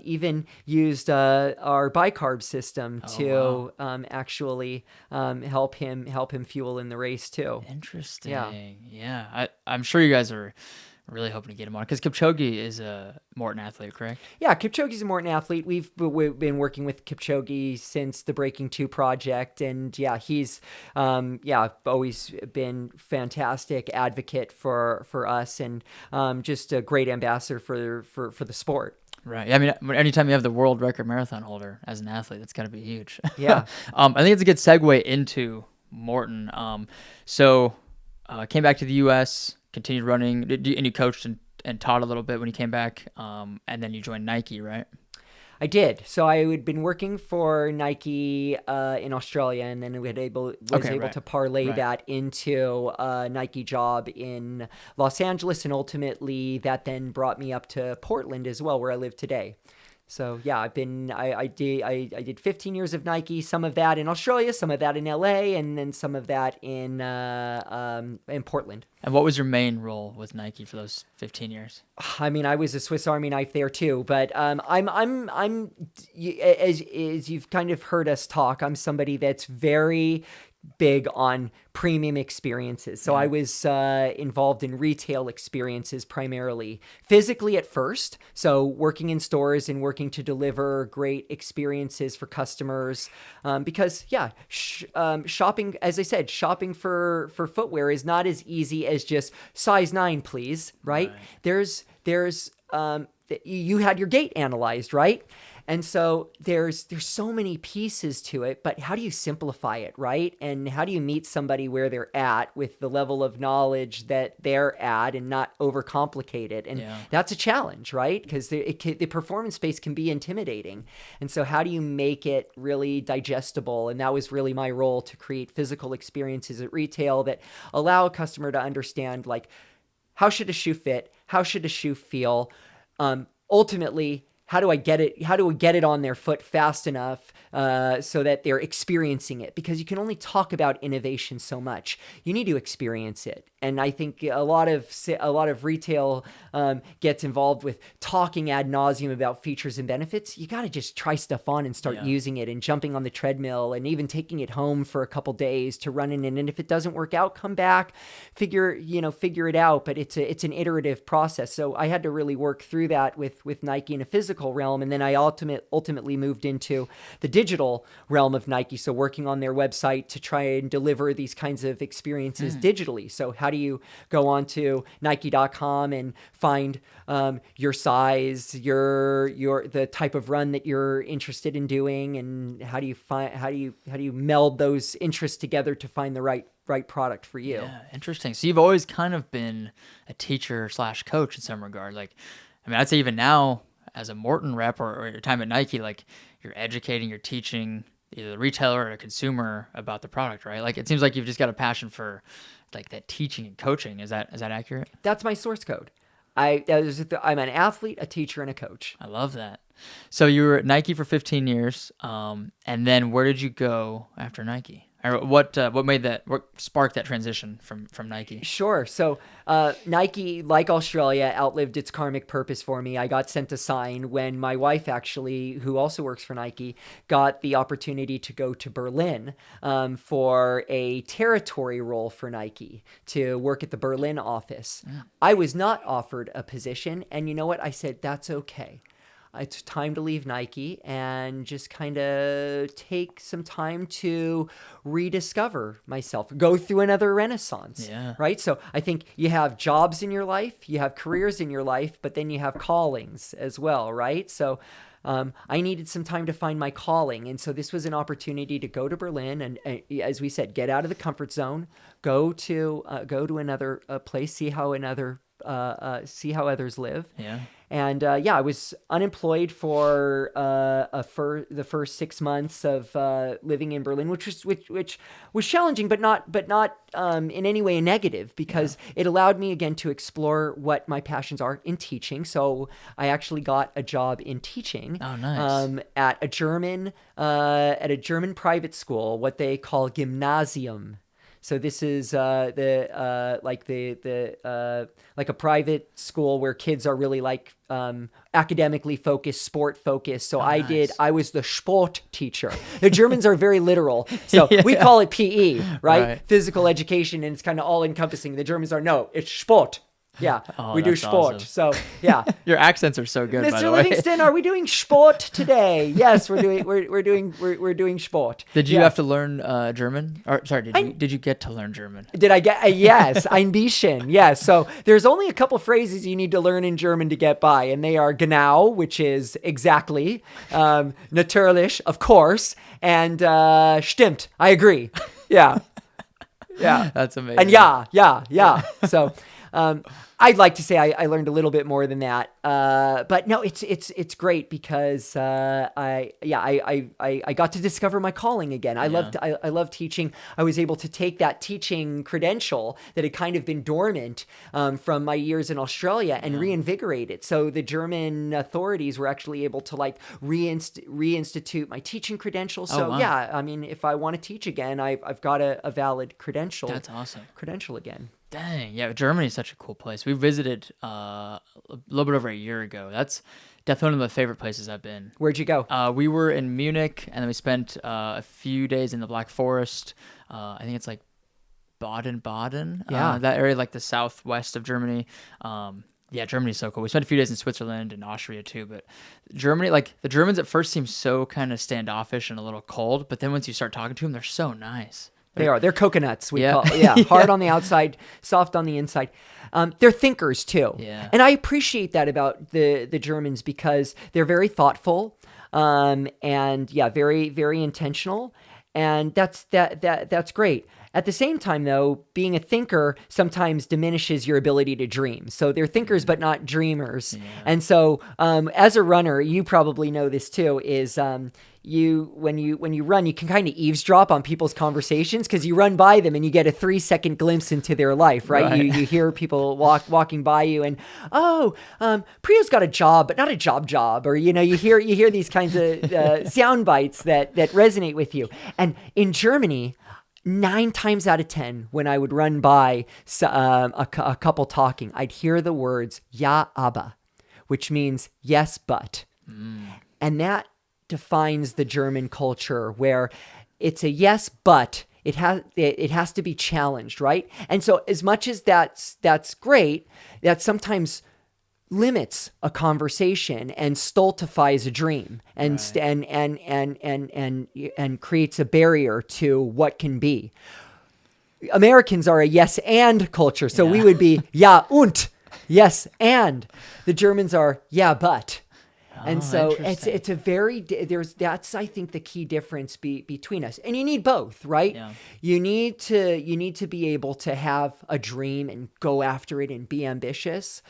even used our Bi-Carb system to actually help him fuel in the race too. Interesting. Yeah. I'm sure you guys are really hoping to get him on, because Kipchoge is a Maurten athlete, correct? Yeah, Kipchoge's a Maurten athlete. We've been working with Kipchoge since the Breaking 2 project, and he's always been fantastic advocate for us, and just a great ambassador for the sport. Right. I mean, anytime you have the world record marathon holder as an athlete, that's got to be huge. Yeah. I think it's a good segue into Maurten. Came back to the U.S., continued running, and you coached and taught a little bit when you came back, and then you joined Nike, right? I did. So I had been working for Nike in Australia, and then was able to parlay that into a Nike job in Los Angeles, and ultimately that then brought me up to Portland as well, where I live today. So I did 15 years of Nike, some of that in Australia, some of that in LA, and then some of that in Portland. And what was your main role with Nike for those 15 years? I mean, I was a Swiss Army knife there too, but I'm as you've kind of heard us talk, I'm somebody that's very big on premium experiences. So I was involved in retail experiences primarily, physically at first. So working in stores and working to deliver great experiences for customers. Because shopping, as I said, shopping for footwear is not as easy as just size 9, please. Right? There's you had your gait analyzed, right? And so there's so many pieces to it, but how do you simplify it, right? And how do you meet somebody where they're at with the level of knowledge that they're at and not overcomplicate it? And that's a challenge, right? Because the performance space can be intimidating. And so how do you make it really digestible? And that was really my role, to create physical experiences at retail that allow a customer to understand, like, how should a shoe fit? How should a shoe feel? Ultimately, how do I get it on their foot fast enough so that they're experiencing it? Because you can only talk about innovation so much. You need to experience it. And I think a lot of retail gets involved with talking ad nauseum about features and benefits. You got to just try stuff on and start using it, and jumping on the treadmill, and even taking it home for a couple days to run in. And if it doesn't work out, come back, figure it out. But it's an iterative process. So I had to really work through that with Nike in a physical physical realm. And then I ultimately moved into the digital realm of Nike. So working on their website to try and deliver these kinds of experiences digitally. So how do you go onto Nike.com and find your size, the type of run that you're interested in doing, and how do you meld those interests together to find the right product for you? Yeah, interesting. So you've always kind of been a teacher / coach in some regard. Like, I mean, I'd say even now as a Maurten rep or your time at Nike, like you're educating, you're teaching either the retailer or the consumer about the product, right? Like it seems like you've just got a passion for like that teaching and coaching. Is that accurate? That's my source code. I'm an athlete, a teacher, and a coach. I love that. So you were at Nike for 15 years, and then where did you go after Nike? Or what sparked that transition from Nike? Sure. So Nike, like Australia, outlived its karmic purpose for me. I got sent a sign when my wife, actually, who also works for Nike, got the opportunity to go to Berlin for a territory role for Nike, to work at the Berlin office. Yeah. I was not offered a position, and you know what? I said, that's okay. It's time to leave Nike and just kind of take some time to rediscover myself, go through another renaissance, right? So I think you have jobs in your life, you have careers in your life, but then you have callings as well, right? So I needed some time to find my calling. And so this was an opportunity to go to Berlin and as we said, get out of the comfort zone, go to another place, see how others live. Yeah. And I was unemployed for the first 6 months of living in Berlin, which was challenging, but not in any way a negative, because it allowed me again to explore what my passions are in teaching. So I actually got a job in teaching. Oh, nice. At a German private school, what they call Gymnasium. So this is like a private school where kids are really like academically focused, sport focused. So I was the sport teacher. The Germans are very literal. So we call it PE, right? Physical education, and it's kind of all encompassing. The Germans are, no, it's Sport. Yeah, we do sport. Awesome. So yeah, your accents are so good. Mr. By the way. Livingston, are we doing sport today? Yes, we're doing sport. Did you have to learn German? Or sorry, did you get to learn German? Did I get yes, ein bisschen. Yes. So there's only a couple phrases you need to learn in German to get by, and they are genau, which is exactly, natürlich, of course, and stimmt, I agree. Yeah. Yeah. That's amazing. And yeah. So I'd like to say I learned a little bit more than that, but no, it's great because I got to discover my calling again. I loved teaching. I was able to take that teaching credential that had kind of been dormant from my years in Australia and reinvigorate it. So the German authorities were actually able to like reinstitute my teaching credential. So I mean, if I want to teach again, I've got a valid credential. That's awesome. Credential again. Dang, yeah, Germany is such a cool place. We visited a little bit over a year ago. That's definitely one of my favorite places I've been. Where'd you go? We were in Munich, and then we spent a few days in the Black Forest. I think it's like Baden-Baden. Yeah. That area, like the southwest of Germany. Germany's so cool. We spent a few days in Switzerland and Austria too, but Germany, like the Germans at first seem so kind of standoffish and a little cold, but then once you start talking to them, they're so nice. They are. They're coconuts. Hard on the outside, soft on the inside. They're thinkers too. Yeah. And I appreciate that about the Germans because they're very thoughtful, and very, very intentional. And that's great. At the same time, though, being a thinker sometimes diminishes your ability to dream. So they're thinkers, but not dreamers. Yeah. And so, as a runner, you probably know this too, is when you run, you can kind of eavesdrop on people's conversations because you run by them and you get a 3-second glimpse into their life, right? You hear people walking by you and, Priya's got a job, but not a job. Or, you hear these kinds of sound bites that resonate with you. And in Germany, 9 times out of 10, when I would run by a couple talking, I'd hear the words "Ja, aber," which means yes, but. And that defines the German culture, where it's a yes, but it has to be challenged, right? And so as much as that's great, that's sometimes limits a conversation and stultifies a dream and and creates a barrier to what can be. Americans are a yes and culture, so we would be ja und, yes and. The Germans are yeah but. And so it's a very that's I think the key difference between us. And you need both, right? Yeah. You need to be able to have a dream and go after it and be ambitious.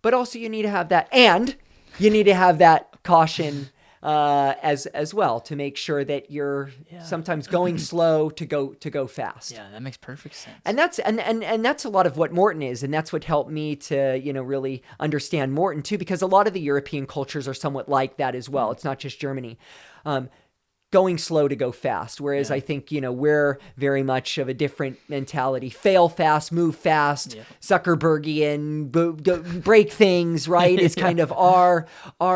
But also you need to have that, and you need to have that caution as well, to make sure that you're sometimes going slow to go fast. Yeah, that makes perfect sense. And that's a lot of what Maurten is, and that's what helped me to really understand Maurten too, because a lot of the European cultures are somewhat like that as well. It's not just Germany. Going slow to go fast. Whereas I think, we're very much of a different mentality. Fail fast, move fast, Zuckerbergian, break things, right? Is kind of our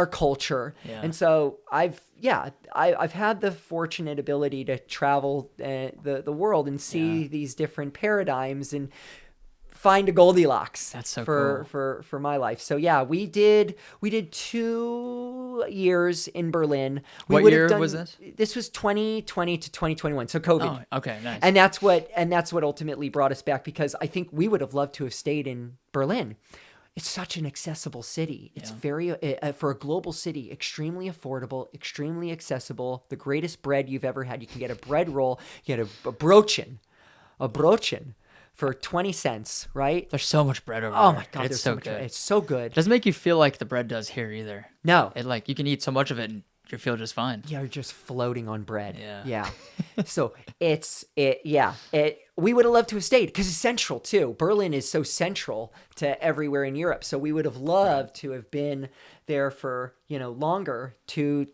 culture. Yeah. And so I've had the fortunate ability to travel the world and see these different paradigms and find a Goldilocks. That's so cool. for my life. So we did 2 years in Berlin. What year was this? This was 2020 to 2021. So COVID. Oh, okay, nice. And that's what ultimately brought us back, because I think we would have loved to have stayed in Berlin. It's such an accessible city. It's very, for a global city, extremely affordable, extremely accessible. The greatest bread you've ever had. You can get a bread roll, you get a brötchen for 20 cents, right? There's so much bread over there. Oh my God, it's so good. It's so good. It doesn't make you feel like the bread does here either. No. It you can eat so much of it and you feel just fine. Yeah, you're just floating on bread. Yeah. So we would have loved to have stayed, because it's central too. Berlin is so central to everywhere in Europe. So we would have loved to have been there for, longer. 2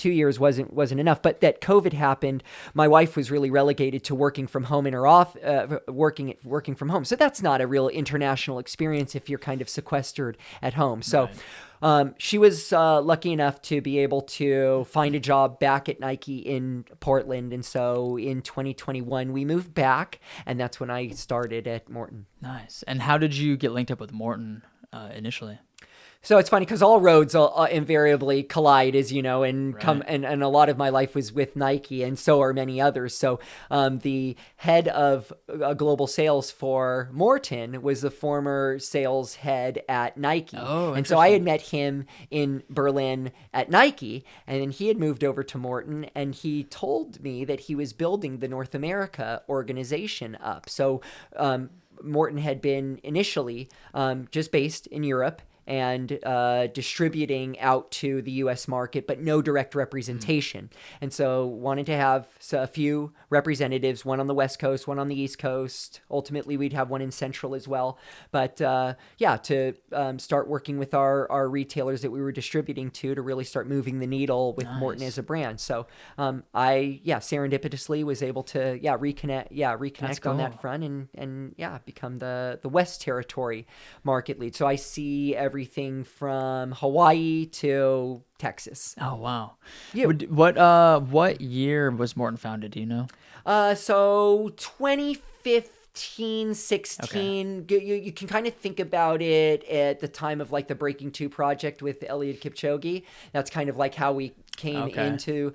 years wasn't enough. But that COVID happened, my wife was really relegated to working from home in her working from home. So that's not a real international experience if you're kind of sequestered at home. So she was lucky enough to be able to find a job back at Nike in Portland. And so in 2021, we moved back, and that's when I started at Maurten. Nice. And how did you get linked up with Maurten initially? So it's funny because all roads invariably collide, as you know, and and a lot of my life was with Nike, and so are many others. So the head of global sales for Maurten was the former sales head at Nike. Oh, and so I had met him in Berlin at Nike, and then he had moved over to Maurten, and he told me that he was building the North America organization up. So Maurten had been initially just based in Europe and distributing out to the U.S. market, but no direct representation. And so wanted to have a few representatives, one on the West Coast, one on the East Coast. Ultimately, we'd have one in Central as well. But to start working with our retailers that we were distributing to really start moving the needle with Maurten as a brand. So I serendipitously was able to reconnect on that front and become the West Territory market lead. So I see everything from Hawaii to Texas. Oh, wow. Yeah. What year was Maurten founded? Do you know? So 2015, 16. Okay. You can kind of think about it at the time of like the Breaking 2 project with Eliud Kipchoge. That's kind of like how we came into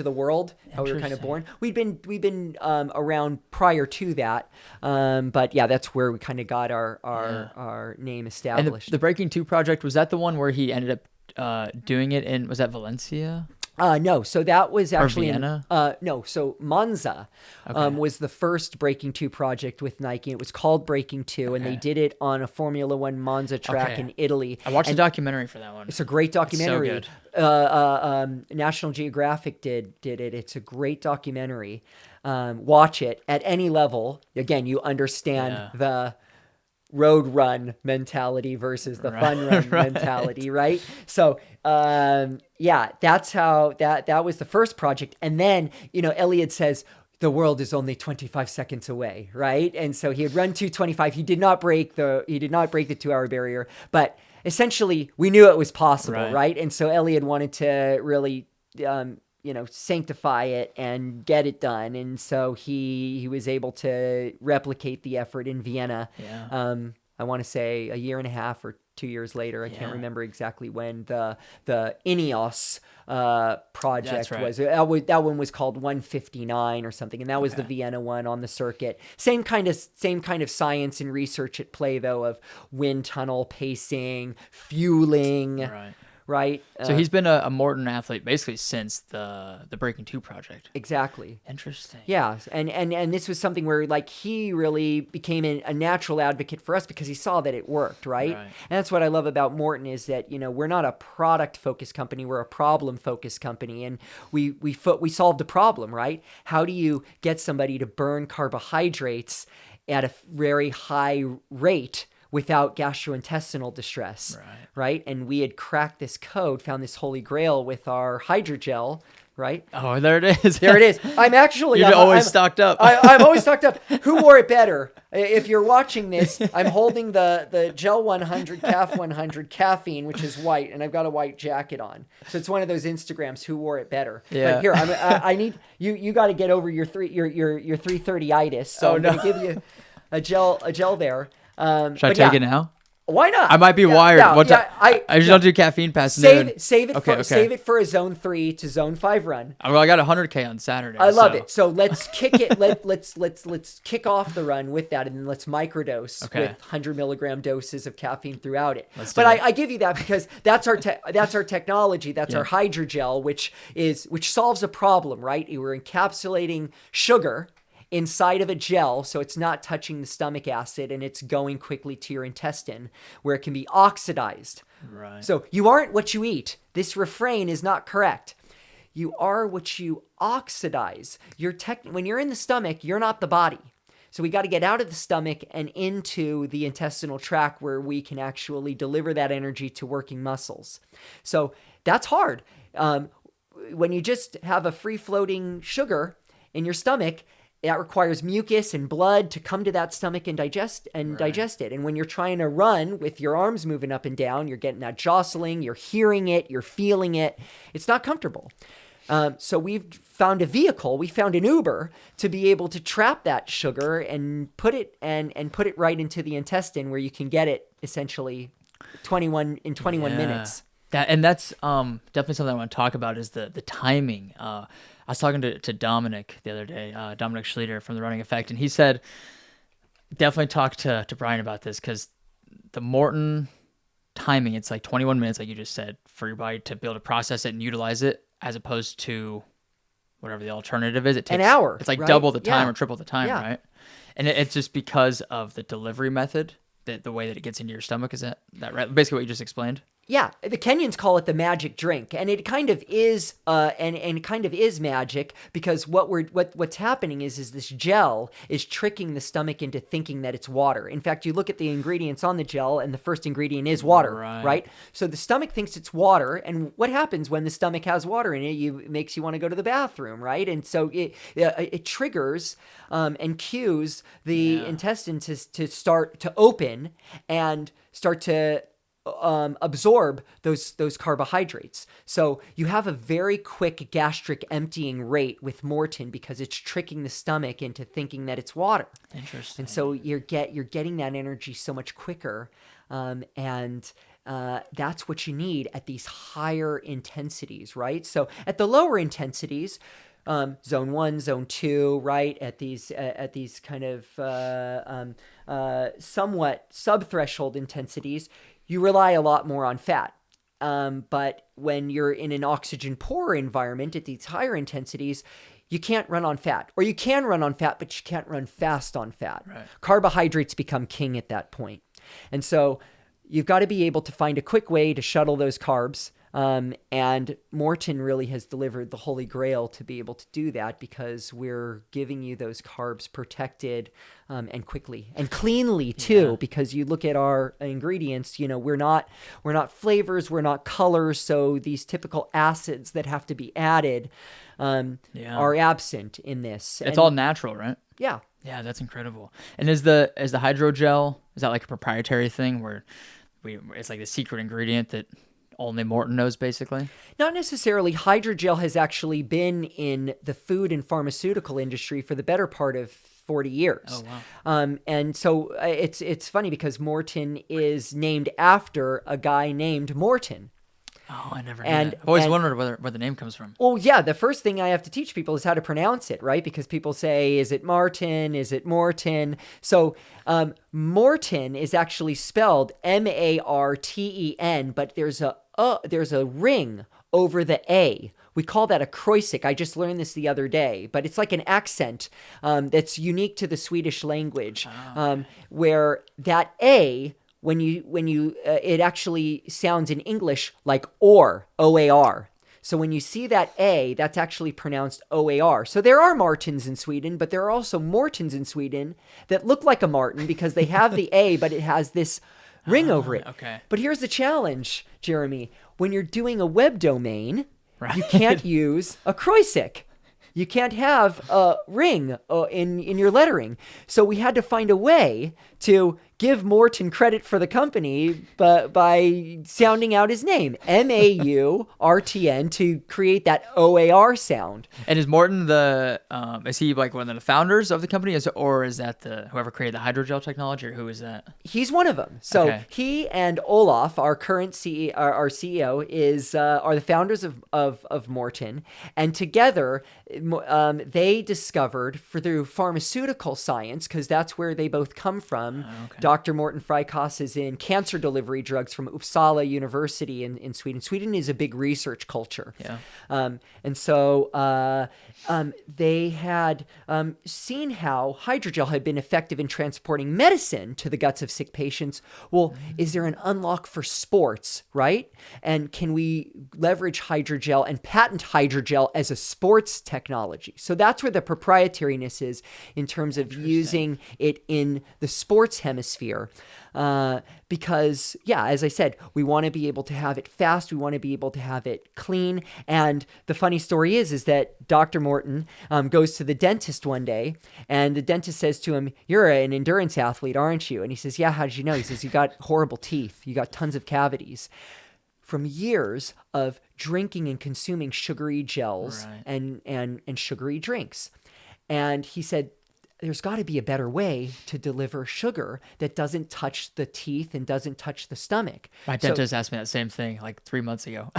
the world, how we were kind of born. We've been around prior to that, but that's where we kind of got our name established. And the Breaking 2 project, was that the one where he ended up doing it in, was that Valencia? No, so that was actually Vienna? So Monza was the first Breaking 2 project with Nike. It was called Breaking 2, and they did it on a Formula One Monza track in Italy. I watched a documentary for that one. It's a great documentary. It's so good. National Geographic did it. It's a great documentary. Watch it at any level. Again, you understand the road run mentality versus the fun run mentality, right? So that's how that was the first project. And then Eliud says the world is only 25 seconds away, right? And so he had run 2:25. He did not break the 2-hour barrier, but essentially we knew it was possible, right? And so Eliud wanted to really sanctify it and get it done. And so he was able to replicate the effort in Vienna. I want to say a year and a half or 2 years later. I can't remember exactly when the Ineos project was. That one was called 159 or something, and that was the Vienna one on the circuit. Same kind of science and research at play though, of wind tunnel pacing, fueling. Right. So he's been a Maurten athlete basically since the Breaking 2 project. Exactly. Interesting. Yeah. And this was something where like he really became a natural advocate for us because he saw that it worked. Right. And that's what I love about Maurten is that, we're not a product focused company. We're a problem focused company. And we solved the problem. Right. How do you get somebody to burn carbohydrates at a very high rate without gastrointestinal distress, right? And we had cracked this code, found this holy grail with our hydrogel, right? Oh, there it is. There it is. I'm actually... You're always stocked up. I'm always stocked up. Who wore it better? If you're watching this, I'm holding the Gel 100, Caf 100 caffeine, which is white, and I've got a white jacket on. So it's one of those Instagrams, who wore it better. Yeah. But here, I need... You got to get over your 330-itis, so I'm going to give you a gel there. Should I take it now? Why not? I might be wired. I usually don't do caffeine past noon. Save it for a zone 3 to zone 5 run. Well, I got 100K on Saturday. I love it. So let's kick it. Let's kick off the run with that, and then let's microdose with 100 milligram doses of caffeine throughout it. I give you that because that's our technology. That's our hydrogel, which solves a problem. Right? We're encapsulating sugar inside of a gel, so it's not touching the stomach acid and it's going quickly to your intestine where it can be oxidized. Right. So you aren't what you eat. This refrain is not correct. You are what you oxidize. When you're in the stomach, you're not the body. So we got to get out of the stomach and into the intestinal tract where we can actually deliver that energy to working muscles. So that's hard. When you just have a free-floating sugar in your stomach, that requires mucus and blood to come to that stomach and digest it. And when you're trying to run with your arms moving up and down, you're getting that jostling, you're hearing it, you're feeling it. It's not comfortable. So we've found a vehicle, we found an Uber to be able to trap that sugar and put it right into the intestine where you can get it essentially 21 minutes. That's definitely something I want to talk about is the timing. I was talking to Dominic the other day, Dominic Schlueter from The Running Effect, and he said, definitely talk to Brian about this because the Maurten timing, it's like 21 minutes, like you just said, for your body to be able to process it and utilize it, as opposed to whatever the alternative is. It takes an hour. It's like double the time or triple the time, right? And it's just because of the delivery method, the way that it gets into your stomach. Is that right? Basically what you just explained? Yeah, the Kenyans call it the magic drink, and it kind of is, and kind of is magic because what's happening is this gel is tricking the stomach into thinking that it's water. In fact, you look at the ingredients on the gel, and the first ingredient is water, right? So the stomach thinks it's water, and what happens when the stomach has water in it? It makes you want to go to the bathroom, right? And so it triggers and cues the intestine to start to open and start to absorb those carbohydrates. So you have a very quick gastric emptying rate with Maurten because it's tricking the stomach into thinking that it's water. Interesting. And so you're getting that energy so much quicker, and that's what you need at these higher intensities, right? So at the lower intensities, zone 1, zone 2, right? At these kind of somewhat sub-threshold intensities, you rely a lot more on fat. But when you're in an oxygen-poor environment at these higher intensities, you can't run on fat. Or you can run on fat, but you can't run fast on fat. Right. Carbohydrates become king at that point. And so you've got to be able to find a quick way to shuttle those carbs. And Maurten really has delivered the holy grail to be able to do that because we're giving you those carbs protected and quickly and cleanly too. Because you look at our ingredients, we're not flavors, we're not colors. So these typical acids that have to be added are absent in this. It's all natural, right? Yeah. Yeah, that's incredible. And is the hydrogel, is that like a proprietary thing where it's like the secret ingredient that only Maurten knows, basically? Not necessarily. Hydrogel has actually been in the food and pharmaceutical industry for the better part of 40 years. Oh, wow. And so it's funny because Maurten is named after a guy named Maurten. Oh, I never knew that. I've always wondered where the name comes from. Well, yeah, the first thing I have to teach people is how to pronounce it, right? Because people say, is it Martin? Is it Maurten? So Maurten is actually spelled Marten, but there's a ring over the A. We call that a Kreuzig. I just learned this the other day, but it's like an accent that's unique to the Swedish language, where that A, when you it actually sounds in English like OAR. So when you see that A, that's actually pronounced OAR. So there are Martins in Sweden, but there are also Maurtens in Sweden that look like a Martin because they have the A, but it has this ring over it. Okay. But here's the challenge, Jeremy. When you're doing a web domain, right, you can't use a Kreuzig. You can't have a ring in your lettering. So we had to find a way to give Maurten credit for the company by sounding out his name, Maurtn, to create that OAR sound. And is Maurten is he like one of the founders of the company, or is that whoever created the hydrogel technology, or who is that? He's one of them. So okay. He and Olaf, our current CEO, our CEO, are the founders of Maurten, and together they discovered through pharmaceutical science, because that's where they both come from. Okay. Dr. Maurten Freikas is in cancer delivery drugs from Uppsala University in Sweden. Sweden is a big research culture. Yeah. And so they had seen how hydrogel had been effective in transporting medicine to the guts of sick patients. Well, is there an unlock for sports, right? And can we leverage hydrogel and patent hydrogel as a sports technology? So that's where the proprietariness is in terms of using it in the sports hemisphere. Because, yeah, as I said, we want to be able to have it fast. We want to be able to have it clean. And the funny story is that Dr. Maurten goes to the dentist one day, and the dentist says to him, "You're an endurance athlete, aren't you?" And he says, "Yeah, how did you know?" He says, "You got horrible teeth. You got tons of cavities." From years of drinking and consuming sugary gels right, and sugary drinks. And he said, there's got to be a better way to deliver sugar that doesn't touch the teeth and doesn't touch the stomach. My dentist asked me that same thing like 3 months ago.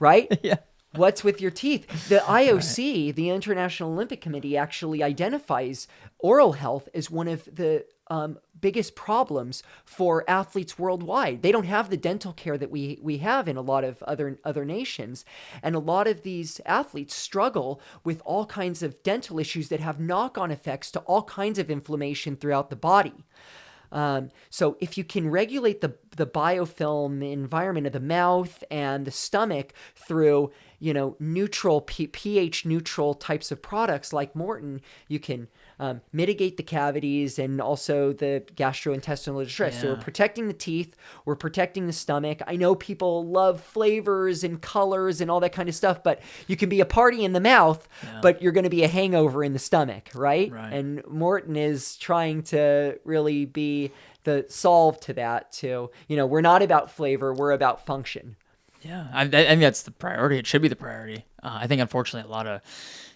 Right? Yeah. What's with your teeth? The IOC, right, the International Olympic Committee, actually identifies oral health as one of the biggest problems for athletes worldwide. They don't have the dental care that we have in a lot of other nations. And a lot of these athletes struggle with all kinds of dental issues that have knock-on effects to all kinds of inflammation throughout the body. So if you can regulate the biofilm environment of the mouth and the stomach through, neutral pH neutral types of products like Maurten, you can mitigate the cavities and also the gastrointestinal distress. Yeah. So we're protecting the teeth, we're protecting the stomach. I know people love flavors and colors and all that kind of stuff, but you can be a party in the mouth, but you're going to be a hangover in the stomach, right? And Maurten is trying to really be the solve to that too. We're not about flavor, we're about function. Yeah, I think that's the priority. It should be the priority. I think, unfortunately, a lot of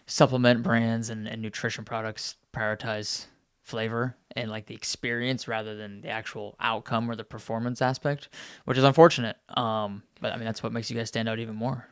supplement brands and nutrition products prioritize flavor and like the experience rather than the actual outcome or the performance aspect, which is unfortunate. But that's what makes you guys stand out even more.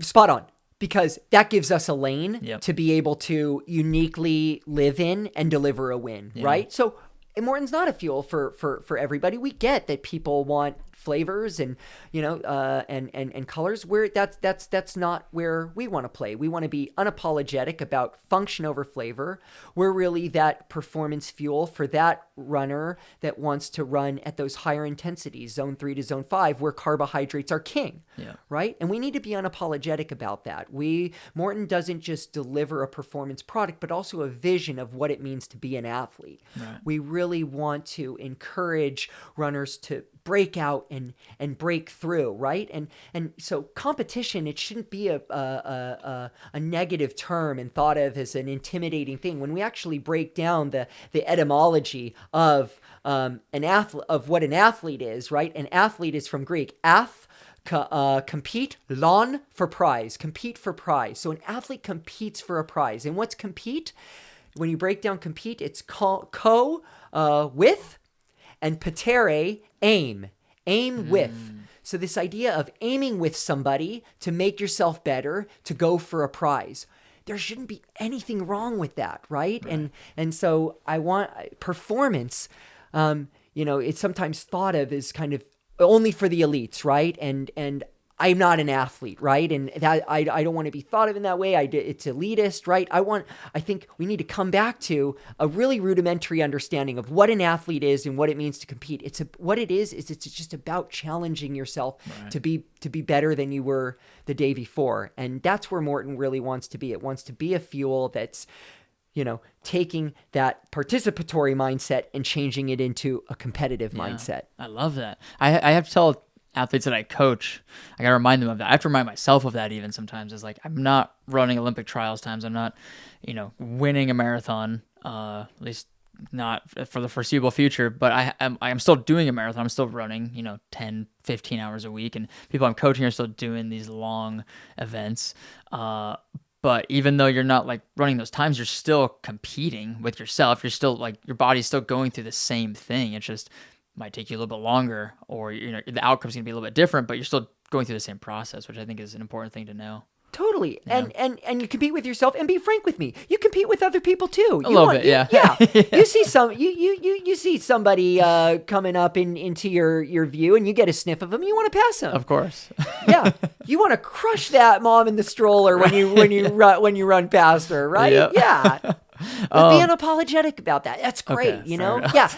Spot on. Because that gives us a lane to be able to uniquely live in and deliver a win, right? So Maurten's not a fuel for everybody. We get that people want flavors and and colors. Where that's not where we want to play. We want to be unapologetic about function over flavor. We're really that performance fuel for that runner that wants to run at those higher intensities, zone 3 to zone 5, where carbohydrates are king. Right? And we need to be unapologetic about that. Maurten doesn't just deliver a performance product, but also a vision of what it means to be an athlete. Right. We really want to encourage runners to break out and break through, right? And so competition, it shouldn't be a negative term and thought of as an intimidating thing. When we actually break down the etymology of an athlete, of what an athlete is, right? An athlete is from Greek, compete, lon, for prize, compete for prize. So an athlete competes for a prize. And what's compete? when you break down compete, it's with, and patere, aim with. So this idea of aiming with somebody to make yourself better, to go for a prize. There shouldn't be anything wrong with that, right? And so I want performance, it's sometimes thought of as kind of only for the elites, right? And I'm not an athlete, right? And that I don't want to be thought of in that way. It's elitist, right? I think we need to come back to a really rudimentary understanding of what an athlete is and what it means to compete. It's just about challenging yourself to be better than you were the day before. And that's where Maurten really wants to be. It wants to be a fuel that's, taking that participatory mindset and changing it into a competitive mindset. I love that. I have to tell athletes that I coach, I gotta remind them of that. I have to remind myself of that even sometimes. It's like, I'm not running Olympic trials times. I'm not, winning a marathon, at least not for the foreseeable future, but I'm still doing a marathon. I'm still running, 10, 15 hours a week, and people I'm coaching are still doing these long events. But even though you're not like running those times, you're still competing with yourself. You're still like, your body's still going through the same thing. It just might take you a little bit longer, or the outcome's gonna be a little bit different, but you're still going through the same process, which I think is an important thing to know. Totally. Yeah. And you compete with yourself, and be frank with me. You compete with other people too. A little bit, yeah. Yeah. You see you see somebody coming up into your view, and you get a sniff of them, you want to pass them. Of course. Yeah. You want to crush that mom in the stroller when you run past her, right? Yep. Yeah. But be unapologetic about that. That's great, okay, Yeah.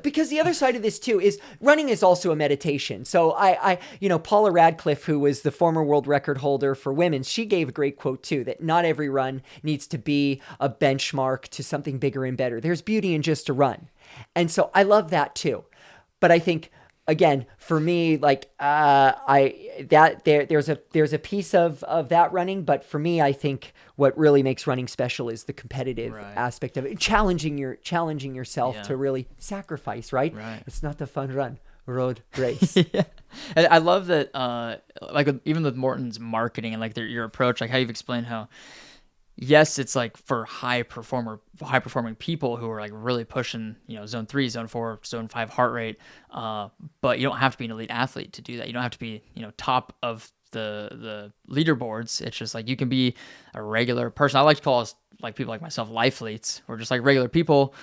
Because the other side of this too is running is also a meditation. So Paula Radcliffe, who was the former world record holder for women, she gave a great quote too, that not every run needs to be a benchmark to something bigger and better. There's beauty in just a run. And so I love that too. But I think, again, for me, like there's a piece of that running, but for me, I think what really makes running special is the competitive aspect of it, challenging yourself to really sacrifice. Right? It's not the fun run road race. Yeah. And I love that, even with Maurten's marketing and like your approach, like how you've explained how, yes, it's like for high performing people who are like really pushing, zone 3, zone 4, zone 5 heart rate. But you don't have to be an elite athlete to do that. You don't have to be, top of the leaderboards. It's just like, you can be a regular person. I like to call us, like, people like myself, lifeletes. We're just like regular people.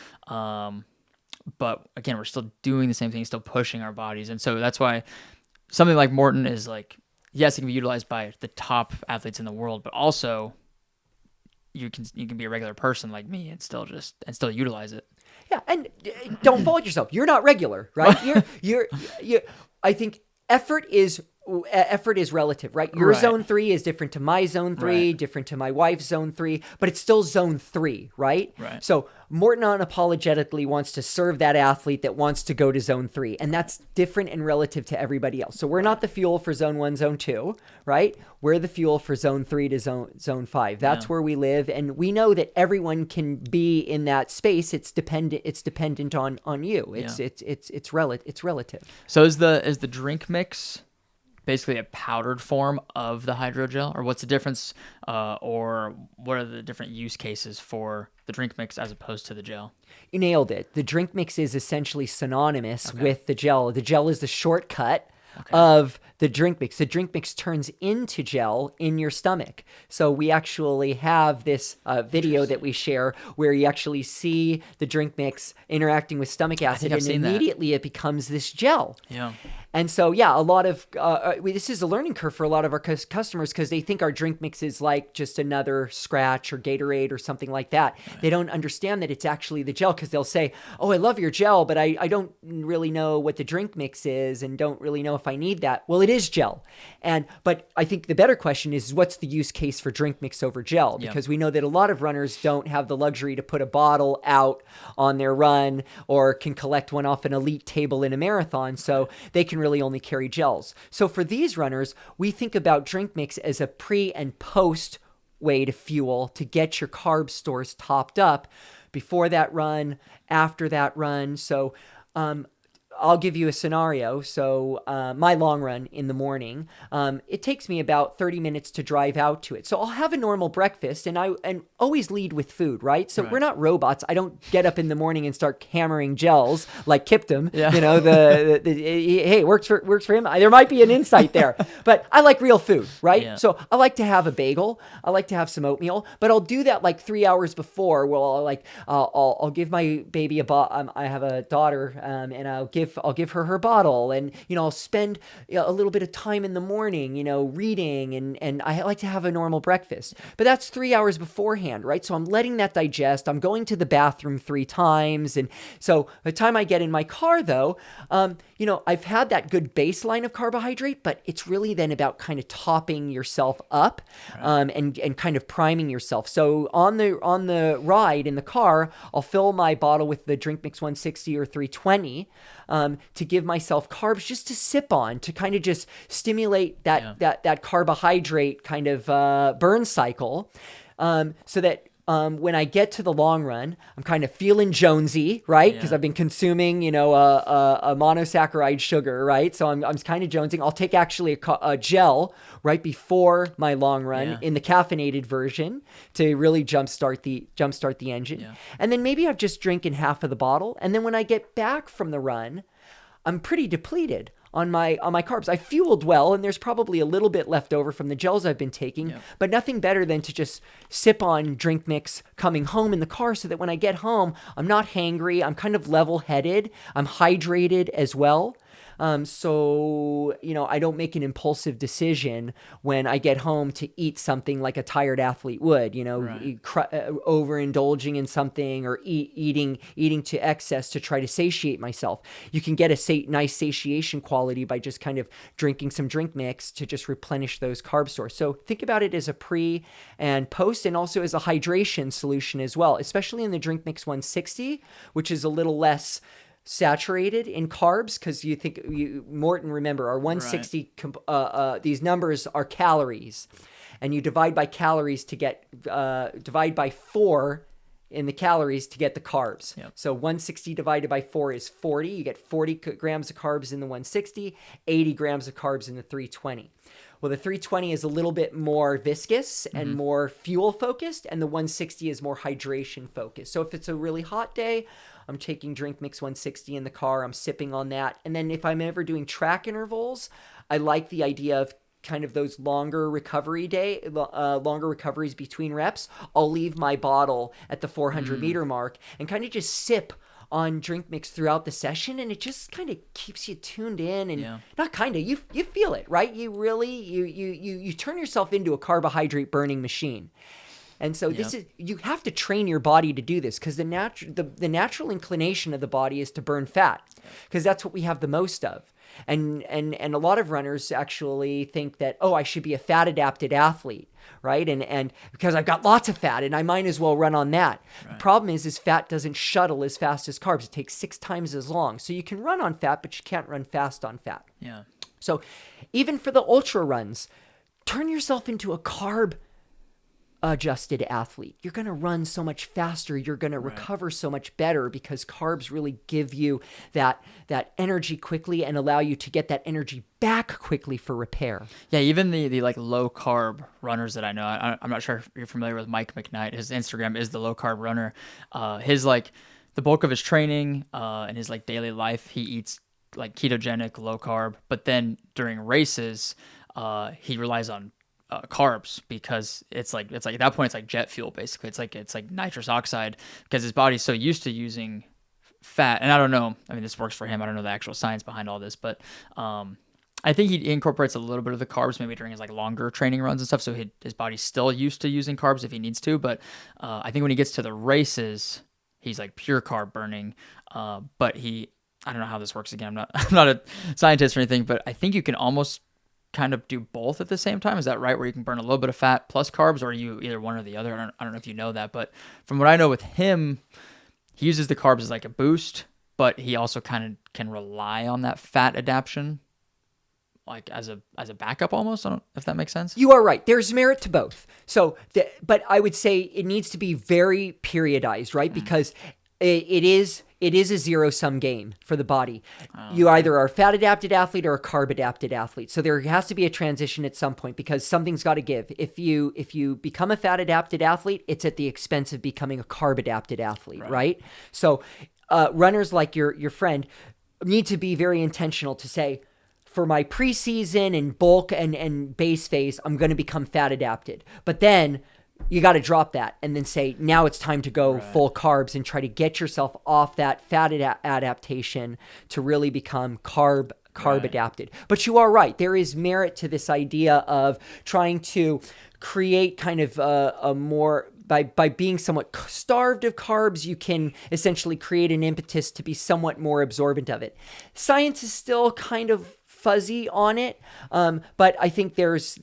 But again, we're still doing the same thing, still pushing our bodies. And so that's why something like Maurten is like, yes, it can be utilized by the top athletes in the world, but also you can be a regular person like me and still utilize it. Yeah, and don't fault yourself. You're not regular, right? You're I think effort is relative, right? Your zone 3 is different to my zone 3, different to my wife's zone 3, but it's still zone 3, right? So Maurten unapologetically wants to serve that athlete that wants to go to zone 3, and that's different and relative to everybody else. So we're not the fuel for zone 1, zone 2, right? We're the fuel for zone 3 to zone 5. That's where we live, and we know that everyone can be in that space. It's dependent on you. It's relative. So is the drink mix basically a powdered form of the hydrogel, or what's the difference, or what are the different use cases for the drink mix as opposed to the gel? You nailed it. The drink mix is essentially synonymous with the gel. The gel is the shortcut of the drink mix. The drink mix turns into gel in your stomach. So we actually have this video that we share where you actually see the drink mix interacting with stomach acid, and immediately it becomes this gel. Yeah. And so, a lot of this is a learning curve for a lot of our customers, because they think our drink mix is like just another Scratch or Gatorade or something like that. They don't understand that it's actually the gel, because they'll say, "Oh, I love your gel, but I don't really know what the drink mix is and don't really know if I need that." Well, it is gel. But I think the better question is, what's the use case for drink mix over gel? Because we know that a lot of runners don't have the luxury to put a bottle out on their run, or can collect one off an elite table in a marathon. So they can really only carry gels. So for these runners, we think about drink mix as a pre and post way to fuel, to get your carb stores topped up before that run, after that run. So I'll give you a scenario. So my long run in the morning, it takes me about 30 minutes to drive out to it. So I'll have a normal breakfast, and always lead with food, right? So we're not robots. I don't get up in the morning and start hammering gels like Kiptum. Yeah. You know, hey, works for him. There might be an insight there, but I like real food, right? Yeah. So I like to have a bagel. I like to have some oatmeal, but I'll do that like 3 hours before. Well, I'll give my baby I have a daughter, and I'll give her bottle, and I'll spend a little bit of time in the morning, reading, and I like to have a normal breakfast. But that's 3 hours beforehand, right? So I'm letting that digest. I'm going to the bathroom 3 times, and so by the time I get in my car, though, I've had that good baseline of carbohydrate, but it's really then about kind of topping yourself up, and kind of priming yourself. So on the ride in the car, I'll fill my bottle with the Drink Mix 160 or 320 to give myself carbs just to sip on, to kind of just stimulate that carbohydrate kind of burn cycle, so that when I get to the long run, I'm kind of feeling Jonesy, right? Because I've been consuming, a monosaccharide sugar, right? So I'm kind of jonesing. I'll take actually a gel right before my long run in the caffeinated version to really jumpstart the engine. Yeah. And then maybe I've just drinking half of the bottle. And then when I get back from the run, I'm pretty depleted on my carbs. I fueled well, and there's probably a little bit left over from the gels I've been taking, but nothing better than to just sip on drink mix coming home in the car, so that when I get home, I'm not hangry. I'm kind of level-headed. I'm hydrated as well. So, I don't make an impulsive decision when I get home to eat something like a tired athlete would, overindulging in something, or eating to excess to try to satiate myself. You can get a nice satiation quality by just kind of drinking some drink mix to just replenish those carb stores. So think about it as a pre and post, and also as a hydration solution as well, especially in the Drink Mix 160, which is a little less saturated in carbs, because Maurten, remember, our 160 these numbers are calories, and you divide by calories to get divide by 4 in the calories to get the carbs. So 160 divided by 4 is 40. You get 40 grams of carbs in the 160, 80 grams of carbs in the 320. Well, the 320 is a little bit more viscous and more fuel focused, and the 160 is more hydration focused. So if it's a really hot day, I'm taking Drink Mix 160 in the car. I'm sipping on that. And then if I'm ever doing track intervals, I like the idea of kind of those longer recoveries between reps. I'll leave my bottle at the 400 meter mark and kind of just sip on drink mix throughout the session, and it just kind of keeps you tuned in, and not kind of, you feel it, right? You really you turn yourself into a carbohydrate burning machine. And so you have to train your body to do this, because the natural inclination of the body is to burn fat, because that's what we have the most of. And a lot of runners actually think that, I should be a fat adapted athlete, right? And because I've got lots of fat and I might as well run on that. Right. The problem is fat doesn't shuttle as fast as carbs. It takes 6 times as long. So you can run on fat, but you can't run fast on fat. Yeah. So even for the ultra runs, turn yourself into a carb adjusted athlete. You're going to run so much faster. You're going to recover so much better, because carbs really give you that energy quickly and allow you to get that energy back quickly for repair. Yeah, even the like low carb runners that I know, I'm not sure if you're familiar with Mike McKnight. His Instagram is the low carb runner. His like the bulk of his training and his like daily life, he eats like ketogenic, low carb, but then during races, he relies on carbs, because it's like at that point it's like jet fuel basically. It's like nitrous oxide, because his body's so used to using fat. And I don't know, I mean, this works for him. I don't know the actual science behind all this, but I think he incorporates a little bit of the carbs maybe during his like longer training runs and stuff. So his body's still used to using carbs if he needs to. But I think when he gets to the races, he's like pure carb burning. But I don't know how this works again. I'm not a scientist or anything, but I think you can almost kind of do both at the same time. Is that right? Where you can burn a little bit of fat plus carbs, or are you either one or the other? I don't know if you know that, but from what I know with him, he uses the carbs as like a boost, but he also kind of can rely on that fat adaptation like as a backup almost. I don't know if that makes sense. You are right. There's merit to both. So, but I would say it needs to be very periodized, right? Because it is a zero-sum game for the body. You either are a fat-adapted athlete or a carb-adapted athlete. So there has to be a transition at some point because something's got to give. If you become a fat-adapted athlete, it's at the expense of becoming a carb-adapted athlete, right? So runners like your friend need to be very intentional to say, for my preseason and bulk and base phase, I'm going to become fat-adapted. But then you got to drop that and then say, now it's time to go full carbs and try to get yourself off that fat adaptation to really become carb adapted. But you are right. There is merit to this idea of trying to create kind of a more, by being somewhat starved of carbs, you can essentially create an impetus to be somewhat more absorbent of it. Science is still kind of fuzzy on it, but I think there's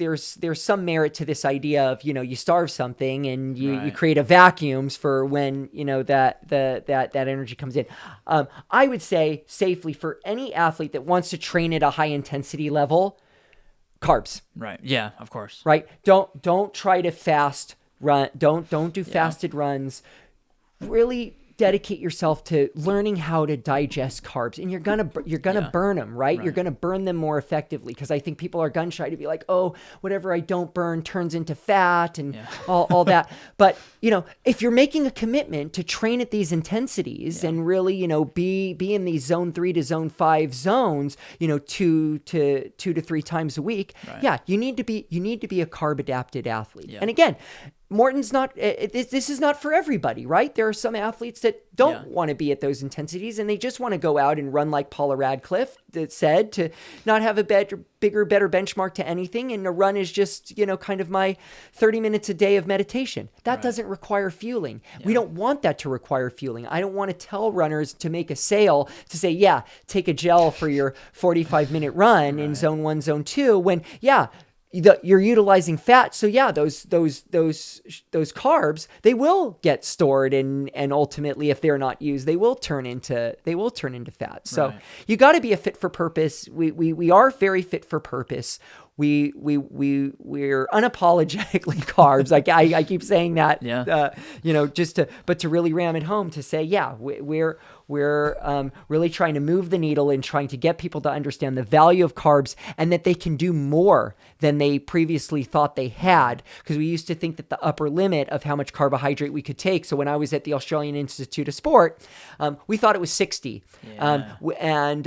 some merit to this idea of, you starve something and you create a vacuums for when that energy comes in. I would say safely for any athlete that wants to train at a high intensity level, carbs. Right. Yeah, of course. Right. Don't try to fast run. Don't do fasted runs. Really dedicate yourself to learning how to digest carbs, and you're gonna burn them, right? You're gonna burn them more effectively, because I think people are gun shy to be like, oh, whatever I don't burn turns into fat and all that. But if you're making a commitment to train at these intensities and really be in these zone 3 to zone 5 zones, 2 to 3 times a week, you need to be a carb adapted athlete. And again, Maurten's not, this is not for everybody, right? There are some athletes that don't want to be at those intensities and they just want to go out and run like Paula Radcliffe that said, to not have a bigger, better benchmark to anything. And a run is just, kind of my 30 minutes a day of meditation. That doesn't require fueling. We don't want that to require fueling. I don't want to tell runners to make a sale to say, take a gel for your 45-minute run in zone 1, zone 2, when, you're utilizing fat. So those carbs, they will get stored and ultimately, if they're not used, they will turn into fat. So you got to be a fit for purpose. We are very fit for purpose. We're unapologetically carbs. I keep saying that, but to really ram it home to say, we're really trying to move the needle and trying to get people to understand the value of carbs and that they can do more than they previously thought they had. Because we used to think that the upper limit of how much carbohydrate we could take. So when I was at the Australian Institute of Sport, we thought it was 60. And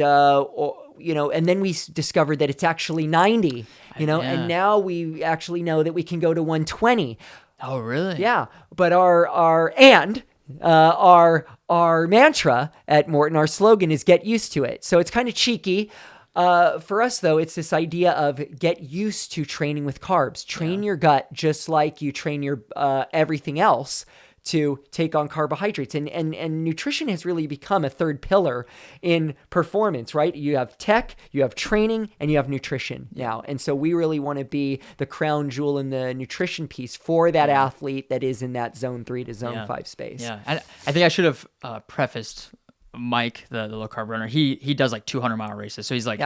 then we discovered that it's actually 90, and now we actually know that we can go to 120. Oh, really? Yeah. But our mantra at Maurten, our slogan is get used to it. So it's kind of cheeky. For us, though, it's this idea of get used to training with carbs. Train your gut just like you train your everything else to take on carbohydrates. And nutrition has really become a third pillar in performance, right? You have tech, you have training, and you have nutrition now. And so we really want to be the crown jewel in the nutrition piece for that athlete that is in that zone 3 to zone 5 space. Yeah. And I think I should have prefaced Mike, the low carb runner. He does like 200-mile races. So he's like,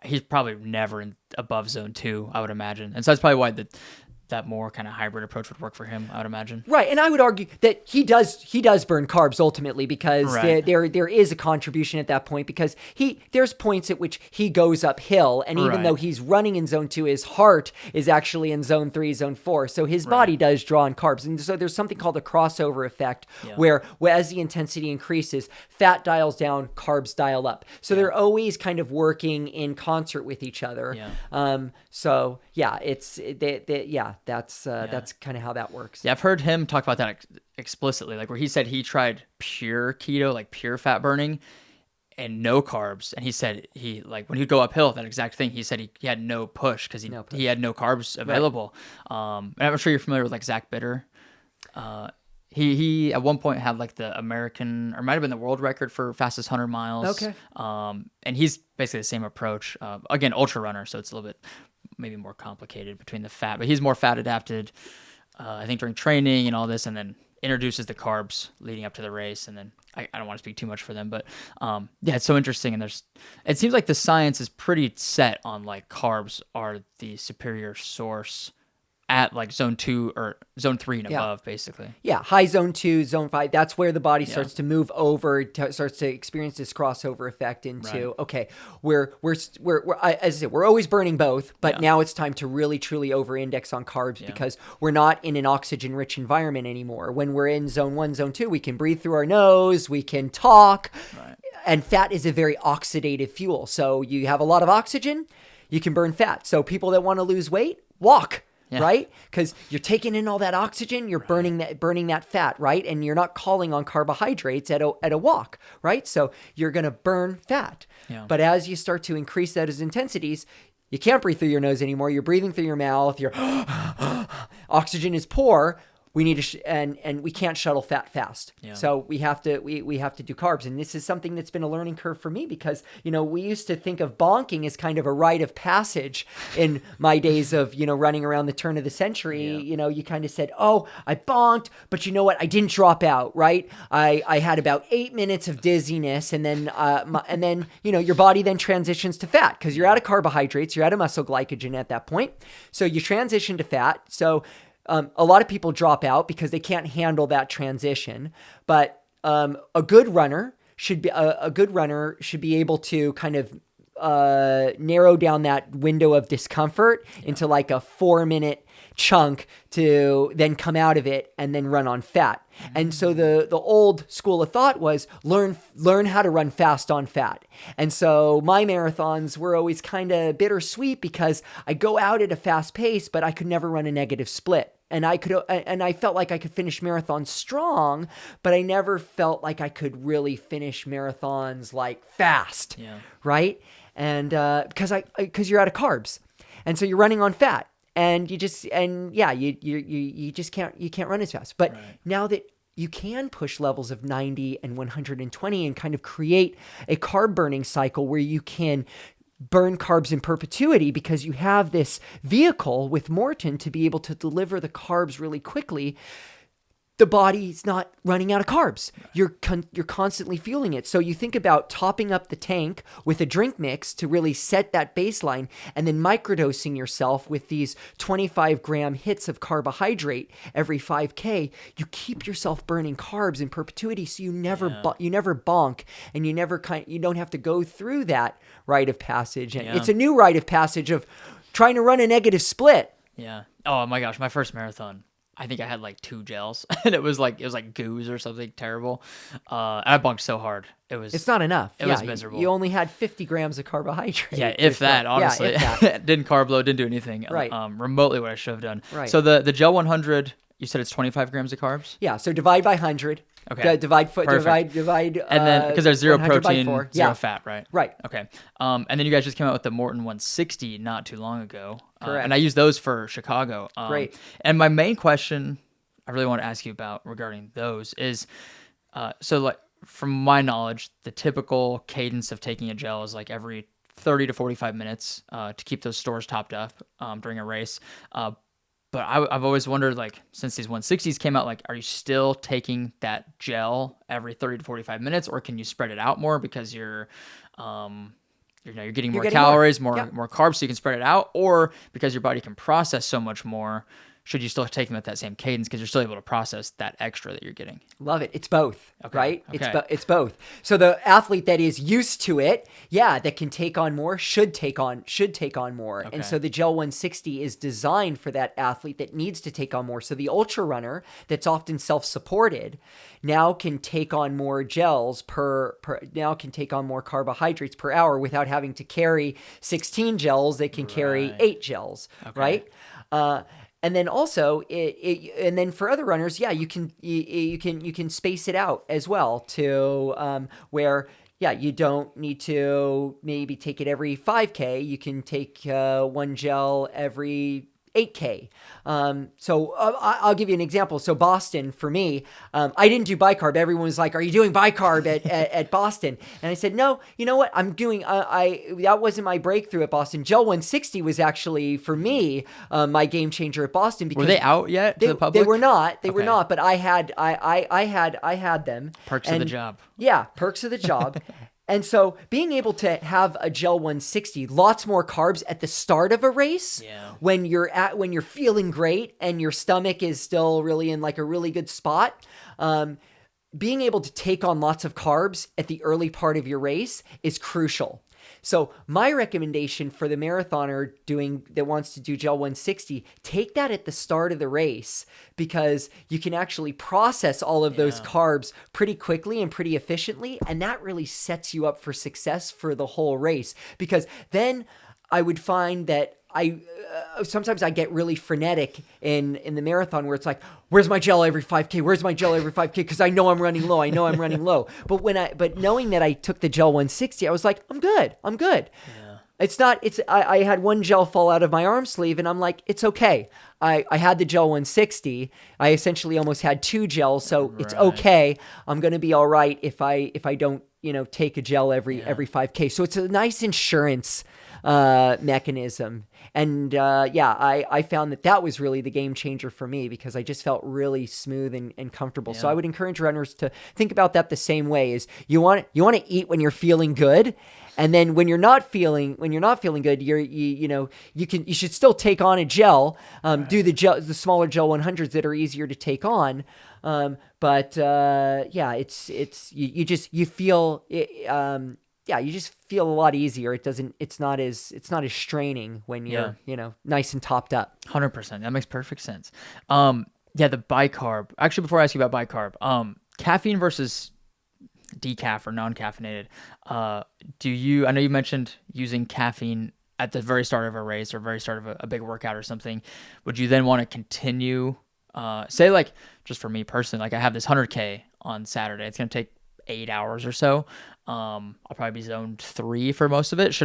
he's probably never above zone 2, I would imagine. And so that's probably why that more kind of hybrid approach would work for him, I would imagine. Right. And I would argue that he does burn carbs ultimately, because there is a contribution at that point, because there's points at which he goes uphill, and even though he's running in zone 2, his heart is actually in zone 3, zone 4. So his body does draw on carbs. And so there's something called a crossover effect where as the intensity increases, fat dials down, carbs dial up. So they're always kind of working in concert with each other. That's kind of how that works. Yeah, I've heard him talk about that explicitly, like where he said he tried pure keto, like pure fat burning and no carbs. And he said when he'd go uphill, that exact thing, he said he had no push because he had no carbs available. And I'm sure you're familiar with like Zach Bitter. He at one point had like the American, or might have been the world record for fastest 100 miles. Okay. And he's basically the same approach. Again, ultra runner, so it's a little bit maybe more complicated between the fat, but he's more fat adapted, I think, during training and all this, and then introduces the carbs leading up to the race. And then I don't want to speak too much for them, but it's so interesting. And it seems like the science is pretty set on like carbs are the superior source at like zone 2 or zone 3 and above, basically. Yeah, high zone 2, zone 5. That's where the body starts to move over, starts to experience this crossover effect into okay, we're as I said, we're always burning both, but now it's time to really truly over-index on carbs because we're not in an oxygen-rich environment anymore. When we're in zone 1, zone 2, we can breathe through our nose, we can talk, and fat is a very oxidative fuel. So you have a lot of oxygen, you can burn fat. So people that want to lose weight, walk. Yeah. Right? Because you're taking in all that oxygen, you're burning that fat, right? And you're not calling on carbohydrates at a walk, right? So you're going to burn fat. Yeah. But as you start to increase those intensities, you can't breathe through your nose anymore. You're breathing through your mouth. Your oxygen is poor. We need to and we can't shuttle fat fast. Yeah. So we have to do carbs. And this is something that's been a learning curve for me because, we used to think of bonking as kind of a rite of passage in my days of, running around the turn of the century. Yeah. You kind of said, oh, I bonked, but you know what? I didn't drop out, right? I had about 8 minutes of dizziness and then, your body then transitions to fat because you're out of carbohydrates, you're out of muscle glycogen at that point. So you transition to fat. So a lot of people drop out because they can't handle that transition, but a good runner should be able to kind of narrow down that window of discomfort into like a 4-minute chunk to then come out of it and then run on fat. And so the old school of thought was learn how to run fast on fat. And so my marathons were always kind of bittersweet because I go out at a fast pace, but I could never run a negative split. And I felt like I could finish marathons strong, but I never felt like I could really finish marathons like fast, right? And because you're out of carbs, and so you're running on fat, and you just can't run as fast. But now that you can push levels of 90 and 120 and kind of create a carb burning cycle where you can burn carbs in perpetuity because you have this vehicle with Maurten to be able to deliver the carbs really quickly. The body's not running out of carbs. You're constantly fueling it. So you think about topping up the tank with a drink mix to really set that baseline and then microdosing yourself with these 25-gram hits of carbohydrate every 5K. You keep yourself burning carbs in perpetuity so you never bonk and you don't have to go through that rite of passage. And it's a new rite of passage of trying to run a negative split. Yeah. Oh my gosh, my first marathon. I think I had like 2 gels and it was like goos or something terrible. And I bunked so hard. It's not enough. It was miserable. You only had 50 grams of carbohydrate. Yeah, if that, honestly. Yeah, if that. Didn't carb load, didn't do anything. Right. Remotely what I should have done. Right. So the Gel 100, you said it's 25 grams of carbs? Yeah, so divide by 100. Okay. Divide. And then because there's 0 protein, 0 fat, right? Right. Okay. And then you guys just came out with the Maurten 160 not too long ago. Correct. And I used those for Chicago. Great. And my main question I really want to ask you about regarding those is, so like from my knowledge, the typical cadence of taking a gel is like every 30 to 45 minutes to keep those stores topped up during a race. But I've always wondered, like, since these 160s came out, like, are you still taking that gel every 30 to 45 minutes, or can you spread it out more because you're getting more calories, more carbs, so you can spread it out, or because your body can process so much more? Should you still take them at that same cadence because you're still able to process that extra that you're getting? Love it. It's both, right? Okay. It's both. So the athlete that is used to it, that can take on more, should take on more. Okay. And so the Gel 160 is designed for that athlete that needs to take on more. So the ultra runner that's often self-supported now can take on more gels now can take on more carbohydrates per hour without having to carry 16 gels. They can carry 8 gels, right? And then also, and then for other runners, you can space it out as well to where you don't need to maybe take it every 5K. You can take 1 gel every 8K. So I'll give you an example. So Boston, for me, I didn't do Bi-Carb. Everyone was like, are you doing Bi-Carb at Boston? And I said, no, you know what? I'm doing, that wasn't my breakthrough at Boston. Gel 160 was actually, for me, my game changer at Boston. Because were they out yet to the public? They were not. They were not, but I had them. Perks of the job. Yeah, perks of the job. And so being able to have a gel 160, lots more carbs at the start of a race, when you're feeling great and your stomach is still really in like a really good spot, being able to take on lots of carbs at the early part of your race is crucial. So my recommendation for the marathoner that wants to do gel 160, take that at the start of the race, because you can actually process all of those carbs pretty quickly and pretty efficiently. And that really sets you up for success for the whole race, because then I would find that sometimes I get really frenetic in the marathon where it's like, where's my gel every 5K? Where's my gel every 5K? Because I know I'm running low. But knowing that I took the gel 160, I was like, I'm good. Yeah. I had one gel fall out of my arm sleeve and I'm like, it's okay. I had the gel 160. I essentially almost had 2 gels. So it's okay. I'm going to be all right if I don't, take a gel every 5K. So it's a nice insurance mechanism. And I found that was really the game changer for me, because I just felt really smooth and comfortable. So I would encourage runners to think about that the same way. Is you want to eat when you're feeling good, and then when you're not feeling good, you should still take on a gel. Do the smaller gel 100s that are easier to take on. You just feel a lot easier. It's not as straining when you're, nice and topped up. 100%. That makes perfect sense. The Bi-Carb. Actually, before I ask you about Bi-Carb, caffeine versus decaf or non-caffeinated. I know you mentioned using caffeine at the very start of a race or very start of a big workout or something. Would you then want to continue, say like, just for me personally, like I have this 100K on Saturday. It's going to take 8 hours or so. I'll probably be zone 3 for most of it.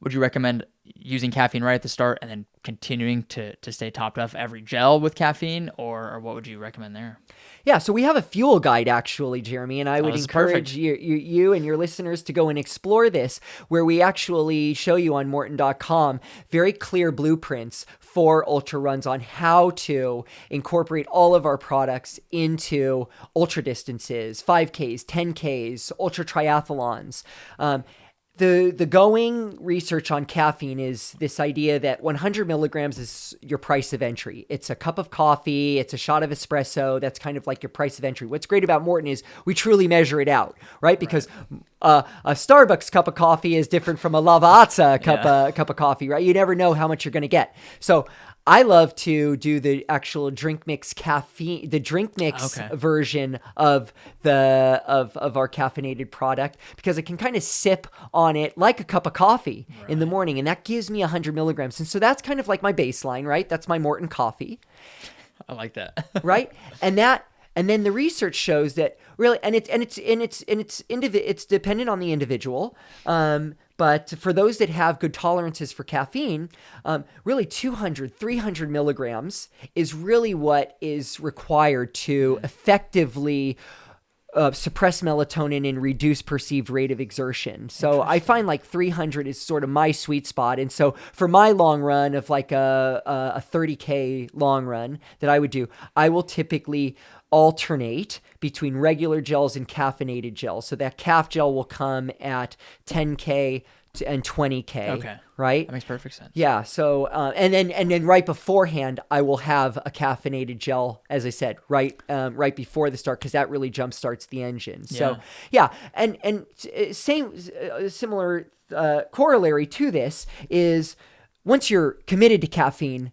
Would you recommend using caffeine right at the start and then continuing to stay topped off every gel with caffeine, or what would you recommend there? Yeah, so we have a fuel guide actually, Jeremy, and I would encourage you and your listeners to go and explore this, where we actually show you on Maurten.com very clear blueprints for ultra runs on how to incorporate all of our products into ultra distances, 5Ks, 10Ks, ultra triathlons. The going research on caffeine is this idea that 100 milligrams is your price of entry. It's a cup of coffee. It's a shot of espresso. That's kind of like your price of entry. What's great about Maurten is we truly measure it out, right? Because a Starbucks cup of coffee is different from a Lavazza cup of coffee, right? You never know how much you're going to get. So I love to do the actual drink mix caffeine, the drink mix version of our caffeinated product, because I can kind of sip on it like a cup of coffee in the morning, and that gives me 100 milligrams. And so that's kind of like my baseline, right? That's my Maurten coffee. I like that. Right? And then the research shows that really, it's dependent on the individual. But for those that have good tolerances for caffeine, really 200, 300 milligrams is really what is required to effectively suppress melatonin and reduce perceived rate of exertion. So I find like 300 is sort of my sweet spot. And so for my long run of like a 30K long run that I would do, I will typically alternate between regular gels and caffeinated gels. So that calf gel will come at 10K and 20K. Okay. Right? That makes perfect sense. Yeah. So, and then right beforehand, I will have a caffeinated gel, as I said, right before the start, because that really jumpstarts the engine. So, and similar corollary to this is once you're committed to caffeine,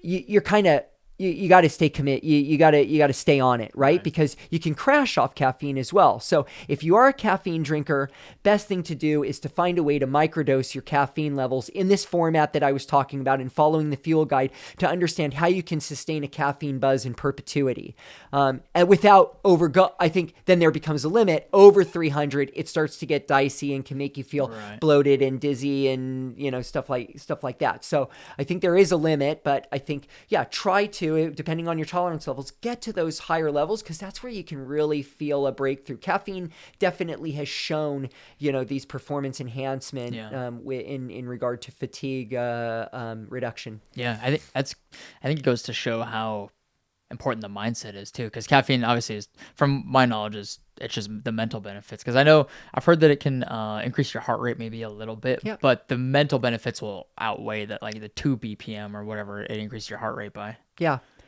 you're kind of, you got to stay committed. You got to stay on it, right? Because you can crash off caffeine as well. So if you are a caffeine drinker, best thing to do is to find a way to microdose your caffeine levels in this format that I was talking about and following the fuel guide to understand how you can sustain a caffeine buzz in perpetuity. And without I think then there becomes a limit. Over 300, it starts to get dicey and can make you feel bloated and dizzy and, stuff like that. So I think there is a limit, but I think, try to, depending on your tolerance levels, get to those higher levels, because that's where you can really feel a breakthrough. Caffeine definitely has shown, these performance enhancement in regard to fatigue reduction. Yeah, I think it goes to show how important the mindset is too, because caffeine obviously is, from my knowledge, it's just the mental benefits. Because I know I've heard that it can increase your heart rate maybe a little bit, but the mental benefits will outweigh that, like the 2 BPM or whatever it increases your heart rate by.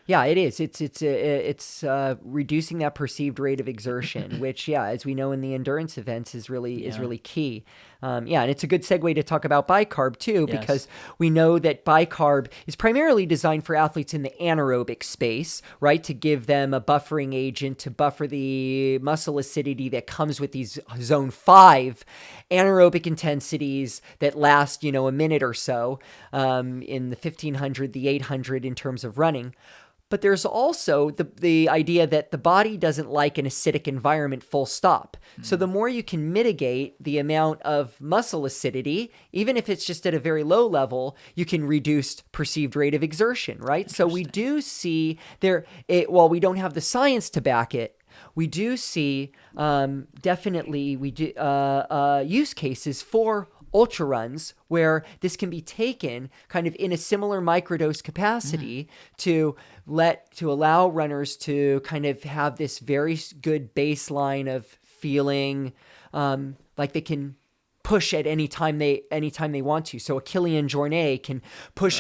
Yeah, it is. It's reducing that perceived rate of exertion, which, as we know in the endurance events, is really key. And it's a good segue to talk about Bi-Carb too, because we know that Bi-Carb is primarily designed for athletes in the anaerobic space, right? To give them a buffering agent to buffer the muscle acidity that comes with these zone 5 anaerobic intensities that last, a minute or so, in the 1500, the 800 in terms of running. But there's also the idea that the body doesn't like an acidic environment, full stop. So the more you can mitigate the amount of muscle acidity, even if it's just at a very low level, you can reduce perceived rate of exertion, right? So we do see while we don't have the science to back it, we do see definitely use cases for ultra runs where this can be taken kind of in a similar microdose capacity to allow runners to kind of have this very good baseline of feeling like they can push at any time they want to. So a Kilian Jornet can push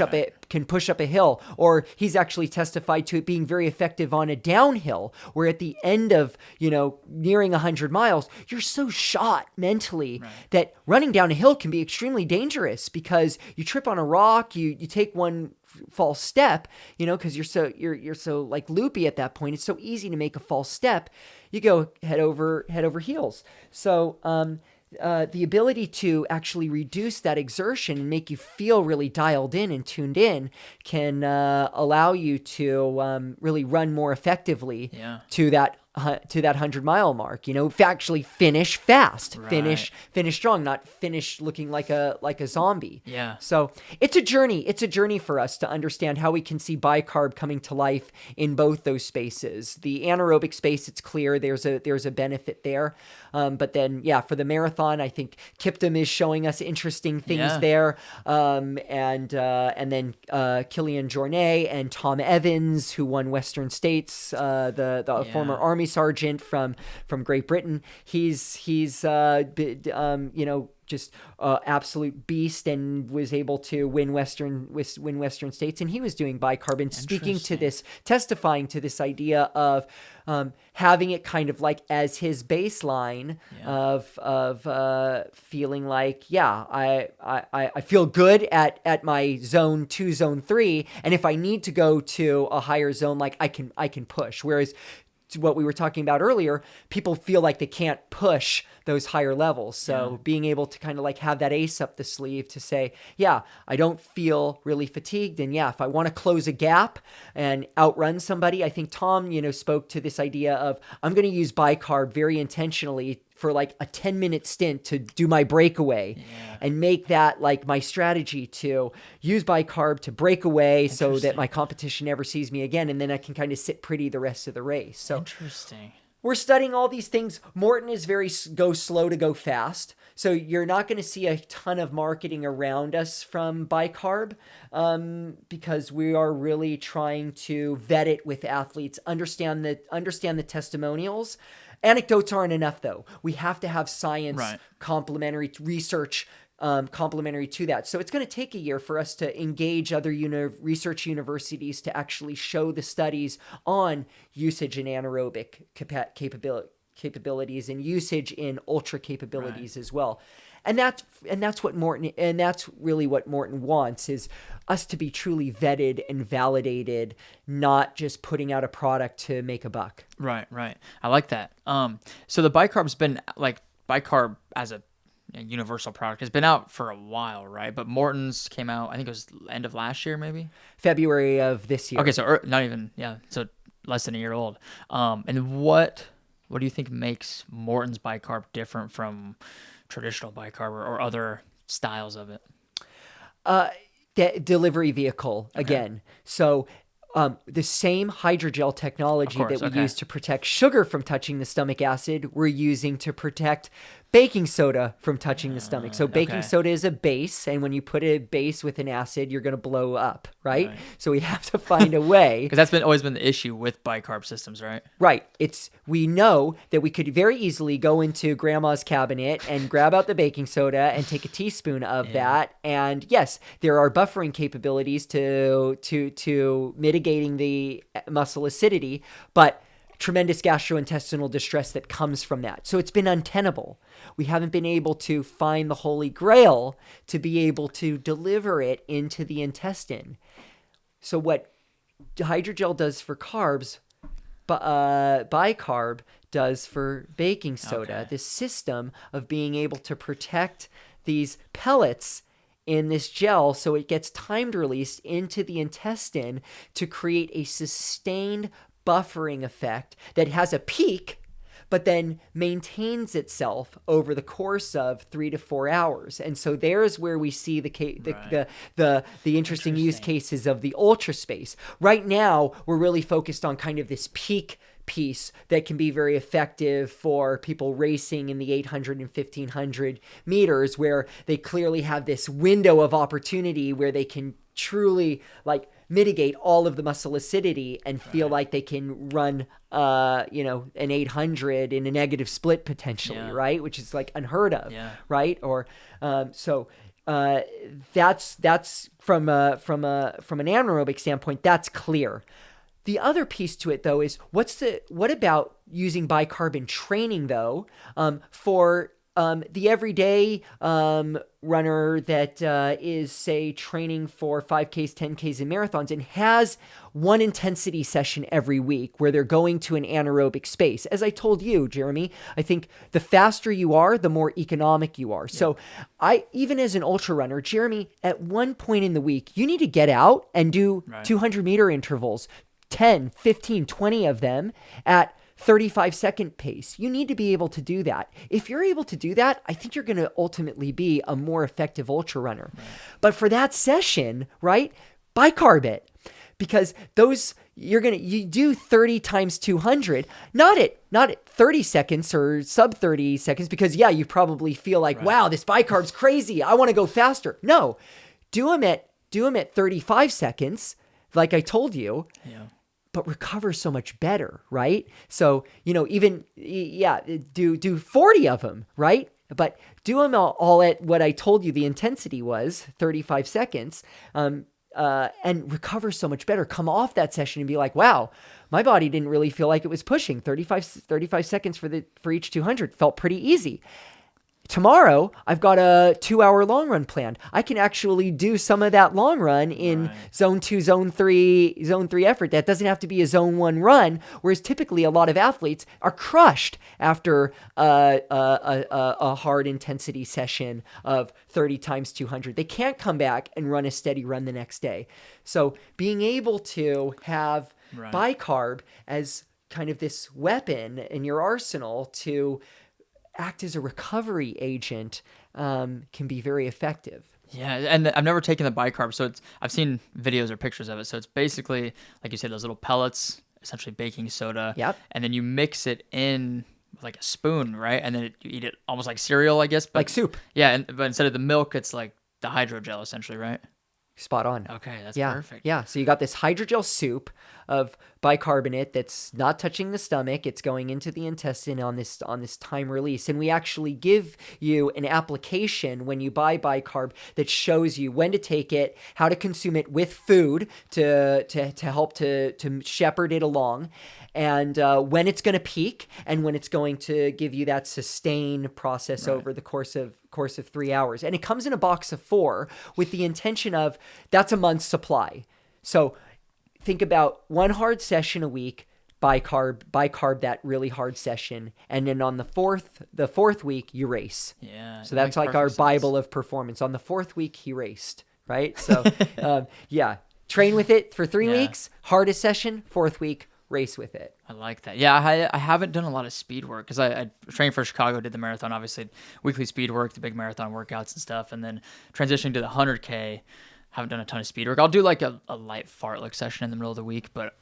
up a hill, or he's actually testified to it being very effective on a downhill, where at the end of nearing 100 miles, you're so shot mentally that running down a hill can be extremely dangerous, because you trip on a rock, you take one false step, because you're so like loopy at that point. It's so easy to make a false step. You go head over heels. So the ability to actually reduce that exertion and make you feel really dialed in and tuned in can allow you to really run more effectively to that 100-mile mark, actually finish fast, finish strong, not finish looking like a zombie. Yeah. So it's a journey for us to understand how we can see Bi-Carb coming to life in both those spaces. The anaerobic space, it's clear there's a benefit there. But then, for the marathon, I think Kiptum is showing us interesting things there. And then Kilian Jornet and Tom Evans, who won Western States, the former Army sergeant from Great Britain. He's just absolute beast, and was able to win Western States, and he was doing Bi-Carb and testifying to this idea of having it kind of like as his baseline of feeling like, I feel good at my zone 2, zone 3, and if I need to go to a higher zone, like I can push. Whereas what we were talking about earlier, people feel like they can't push those higher levels. So being able to kind of like have that ace up the sleeve to say, I don't feel really fatigued. And if I want to close a gap and outrun somebody, I think Tom, spoke to this idea of, I'm going to use Bi-Carb very intentionally for like a 10-minute stint to do my breakaway and make that like my strategy to use Bi-Carb to break away so that my competition never sees me again. And then I can kind of sit pretty the rest of the race. So interesting. We're studying all these things. Maurten is very go slow to go fast. So you're not going to see a ton of marketing around us from Bi-Carb because we are really trying to vet it with athletes, understand the testimonials. Anecdotes aren't enough, though. We have to have science, complementary research, complementary to that. So it's going to take a year for us to engage other research universities to actually show the studies on usage in anaerobic capabilities and usage in ultra capabilities as well. And that's what Maurten, and that's really what Maurten wants, is us to be truly vetted and validated, not just putting out a product to make a buck. Right. I like that. So the Bi-Carb's been like Bi-Carb as a universal product has been out for a while, right? But Maurten's came out, I think it was end of last year, maybe February of this year. Okay, so not even so less than a year old. And what do you think makes Maurten's Bi-Carb different from traditional Bi-Carb or other styles of it? Delivery vehicle again. So the same hydrogel technology that we use to protect sugar from touching the stomach acid, we're using to protect baking soda from touching the stomach. So baking soda is a base, and when you put a base with an acid, you're going to blow up, right? So we have to find a way. Because that's always been the issue with bicarb systems, right? Right. We know that we could very easily go into grandma's cabinet and grab out the baking soda and take a teaspoon of that. And yes, there are buffering capabilities to mitigating the muscle acidity, but tremendous gastrointestinal distress that comes from that. So it's been untenable. We haven't been able to find the holy grail to be able to deliver it into the intestine. So what hydrogel does for carbs, Bi-Carb does for baking soda. This system of being able to protect these pellets in this gel so it gets timed released into the intestine to create a sustained buffering effect that has a peak, but then maintains itself over the course of 3 to 4 hours. And so there's where we see the interesting use cases of the ultra space. Right now, we're really focused on kind of this peak piece that can be very effective for people racing in the 800 and 1500 meters, where they clearly have this window of opportunity where they can truly mitigate all of the muscle acidity and feel like they can run, an 800 in a negative split potentially, right? Which is unheard of, right? Or that's from an anaerobic standpoint, that's clear. The other piece to it, though, is what about using bicarb in training, though, for the everyday runner that is, say, training for 5Ks, 10Ks, and marathons and has one intensity session every week where they're going to an anaerobic space. As I told you, Jeremy, I think the faster you are, the more economic you are. Yeah. So even as an ultra runner, Jeremy, at one point in the week, you need to get out and do 200-meter intervals, 10, 15, 20 of them at 35-second pace. You need to be able to do that. If you're able to do that, I think you're going to ultimately be a more effective ultra runner. Right. But for that session, right, bicarb it, because you do 30 times 200, not at 30 seconds or sub 30 seconds, because you probably feel like, wow, this bicarb's crazy. I want to go faster. No, do them at 35 seconds, like I told you. Yeah. But recover so much better, right? So, do 40 of them, right? But do them all at what I told you the intensity was, 35 seconds, and recover so much better. Come off that session and be like, wow, my body didn't really feel like it was pushing. 35 seconds for each 200 felt pretty easy. Tomorrow, I've got a 2-hour long run planned. I can actually do some of that long run in zone 2, zone 3 effort. That doesn't have to be a zone 1 run, whereas typically a lot of athletes are crushed after a hard intensity session of 30 times 200. They can't come back and run a steady run the next day. So being able to have bicarb as kind of this weapon in your arsenal to act as a recovery agent can be very effective. Yeah, and I've never taken the bicarb, so I've seen videos or pictures of it. So it's basically, like you said, those little pellets, essentially baking soda. Yep. And then you mix it in with a spoon, right? And then you eat it almost like cereal, I guess. But, like soup. Yeah, but instead of the milk, it's like the hydrogel, essentially, right? Spot on. Okay, that's perfect. Yeah, so you got this hydrogel soup of bicarbonate that's not touching the stomach. It's going into the intestine on this time release. And we actually give you an application when you buy bicarb that shows you when to take it, how to consume it with food to help to shepherd it along, and when it's going to peak and when it's going to give you that sustained process over the course of 3 hours. And it comes in a box of 4 with the intention of that's a month's supply. So think about one hard session a week, bicarb that really hard session, and then on the fourth week you race. Yeah. So that's like our Bible of performance. On the 4th week he raced, right? So train with it for 3 weeks, hardest session, 4th week, race with it. I like that. Yeah, I haven't done a lot of speed work because I trained for Chicago, did the marathon, obviously weekly speed work, the big marathon workouts and stuff, and then transitioning to the 100K. Haven't done a ton of speed work. I'll do like a light fartlek session in the middle of the week, but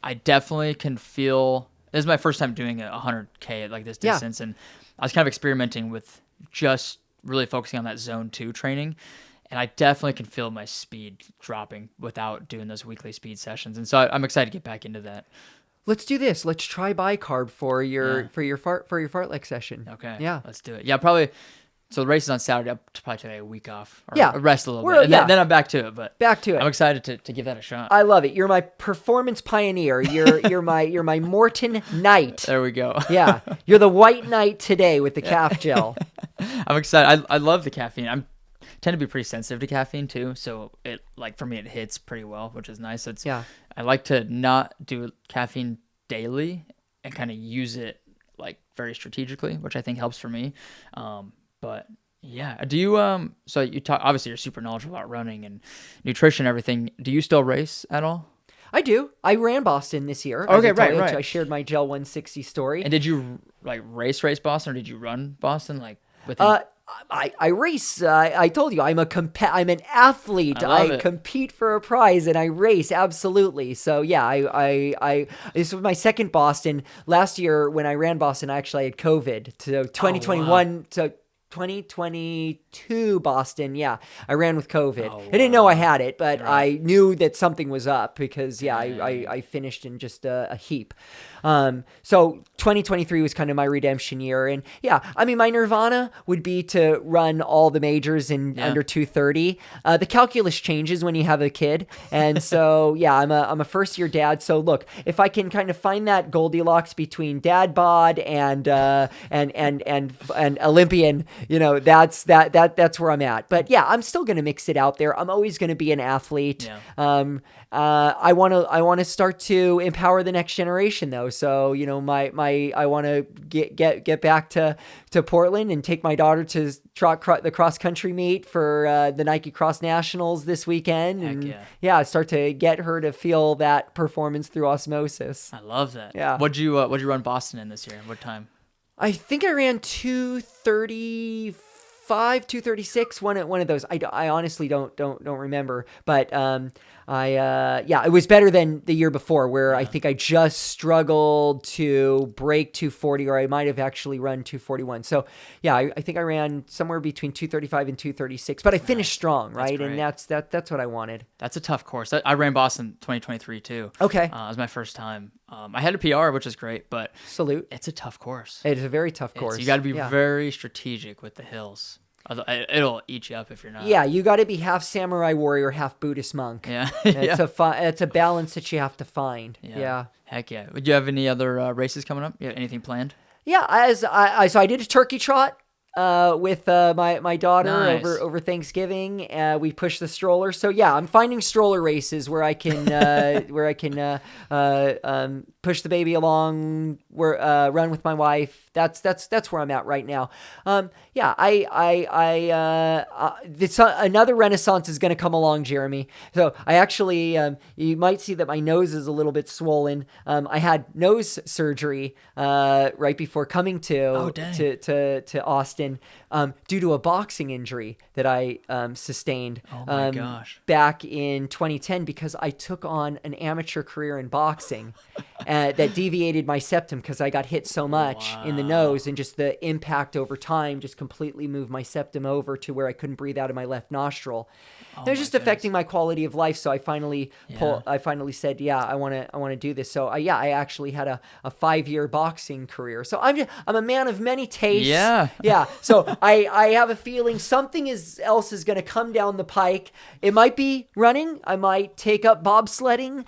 I definitely can feel This is my first time doing a 100K at like this distance, and I was kind of experimenting with just really focusing on that zone 2 training. And I definitely can feel my speed dropping without doing those weekly speed sessions. And so I'm excited to get back into that. Let's do this. Let's try Bi-Carb for your fartlek session. Okay. Yeah. Let's do it. Yeah, probably. So the race is on Saturday. I'll probably take a week off. Or rest a little bit. And then I'm back to it. But back to it. I'm excited to give that a shot. I love it. You're my performance pioneer. You're my Maurten Knight. There we go. Yeah. You're the white knight today with the calf gel. I'm excited. I love the caffeine. Tend to be pretty sensitive to caffeine too, so for me it hits pretty well, which is nice. I like to not do caffeine daily and kind of use it like very strategically, which I think helps for me. But yeah, do you so you talk, obviously you're super knowledgeable about running and nutrition and everything. Do you still race at all? I do. I ran Boston this year. Okay, right. I shared my Gel 160 story. And did you like race Boston, or did you run Boston like I race. I told you I'm an athlete. I compete for a prize and I race, absolutely. So yeah, I this was my second Boston. Last year when I ran Boston, I actually had COVID. So 2021 to 2022 Boston. Yeah, I ran with COVID. I didn't know I had it, but I knew that something was up because I finished in just a heap. So 2023 was kind of my redemption year. And yeah, I mean, my nirvana would be to run all the majors in under 2:30. The calculus changes when you have a kid. And so, yeah, I'm a first year dad. So look, if I can kind of find that Goldilocks between dad bod and Olympian, that's where I'm at. But yeah, I'm still going to mix it out there. I'm always going to be an athlete. Yeah. I want to start to empower the next generation though. So, I want to get back to Portland and take my daughter to the cross country meet for the Nike Cross Nationals this weekend. And start to get her to feel that performance through osmosis. I love that. Yeah. What'd you run Boston in this year? What time? I think I ran 2:35, 2:36, one of those. I honestly don't remember, but it was better than the year before where I think I just struggled to break 2:40, or I might have actually run 2:41. So yeah, I think I ran somewhere between 2:35 and 2:36, but I finished strong, right? And that's what I wanted. That's a tough course. I ran Boston 2023 too. Okay. It was my first time. I had a PR, which is great, but salute. It's a tough course. It is a very tough course. You got to be very strategic with the hills. It'll eat you up if you're not. Yeah, you got to be half samurai warrior, half Buddhist monk. Yeah. It's a balance that you have to find. Yeah. Heck yeah. Would you have any other races coming up? You have anything planned? Yeah, so I did a turkey trot with my daughter over Thanksgiving. We pushed the stroller. So yeah, I'm finding stroller races where I can push the baby along, run with my wife. That's where I'm at right now. Another renaissance is going to come along, Jeremy. So I actually, you might see that my nose is a little bit swollen. I had nose surgery right before coming to Austin due to a boxing injury that I sustained. Oh my gosh! Back in 2010 because I took on an amateur career in boxing. That deviated my septum because I got hit so much in the nose, and just the impact over time just completely moved my septum over to where I couldn't breathe out of my left nostril. It was just affecting my quality of life. So I finally said, I want to do this. So I actually had a 5-year boxing career. So I'm a man of many tastes. Yeah. Yeah. So I have a feeling something else is going to come down the pike. It might be running. I might take up bobsledding.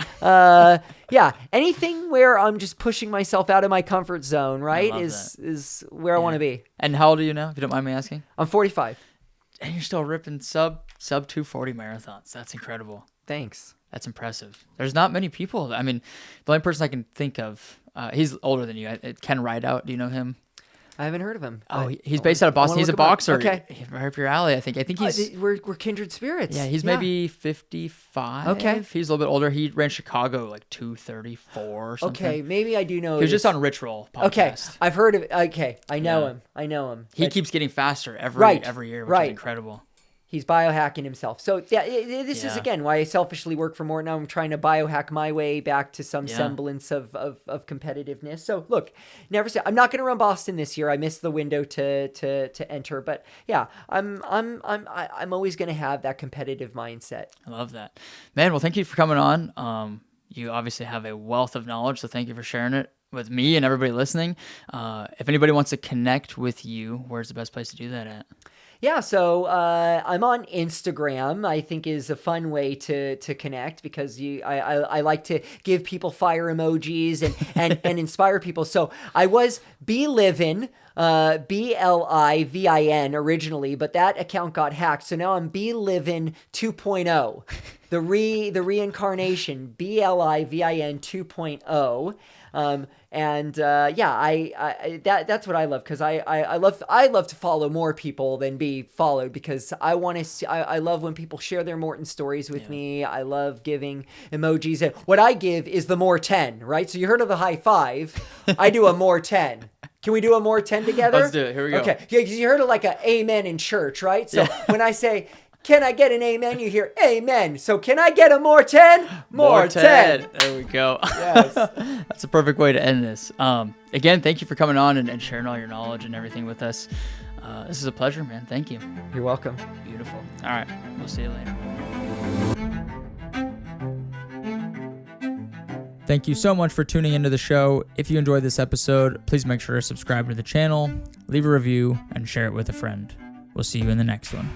Anything where I'm just pushing myself out of my comfort zone, right? Is where I want to be. And how old are you now, if you don't mind me asking? I'm 45. And you're still ripping sub 240 marathons. That's incredible. Thanks. That's impressive. There's not many people. I mean, the only person I can think of, he's older than you. Ken Rideout. Do you know him? I haven't heard of him. Oh, he's based out of Boston. He's a boxer. Okay. Right up your alley, I think. I think he's... We're kindred spirits. Yeah, he's maybe 55. Okay. He's a little bit older. He ran Chicago like 234 or something. Okay, maybe I do know. He was just on Rich Roll podcast. Okay, I've heard of it. Okay, I know him. He keeps getting faster every year, which is incredible. He's biohacking himself. So this is, again, why I selfishly work for Maurten. Now I'm trying to biohack my way back to some semblance of competitiveness. So look, never say I'm not going to run Boston this year. I missed the window to enter, but yeah, I'm always going to have that competitive mindset. I love that, man. Well, thank you for coming on. You obviously have a wealth of knowledge, so thank you for sharing it with me and everybody listening. If anybody wants to connect with you, where's the best place to do that at? Yeah, so I'm on Instagram. I think is a fun way to connect because I like to give people fire emojis and inspire people. So I was Blivin, Blivin originally, but that account got hacked. So now I'm Blivin 2.0, the reincarnation, Blivin 2.0. That's what I love, because I love to follow more people than be followed, because I want to see, I love when people share their Maurten stories with me. I love giving emojis, and what I give is the Maurten, right? So you heard of the high five. I do a Maurten. Can we do a Maurten together? Let's do it. Here we go. Okay. Yeah, because you heard of like a amen in church, right? So when I say, can I get an amen? You hear amen. So can I get a Maurten? Maurten. There we go. Yes. That's a perfect way to end this. Again, thank you for coming on and sharing all your knowledge and everything with us. This is a pleasure, man. Thank you. You're welcome. Beautiful. All right. We'll see you later. Thank you so much for tuning into the show. If you enjoyed this episode, please make sure to subscribe to the channel, leave a review, and share it with a friend. We'll see you in the next one.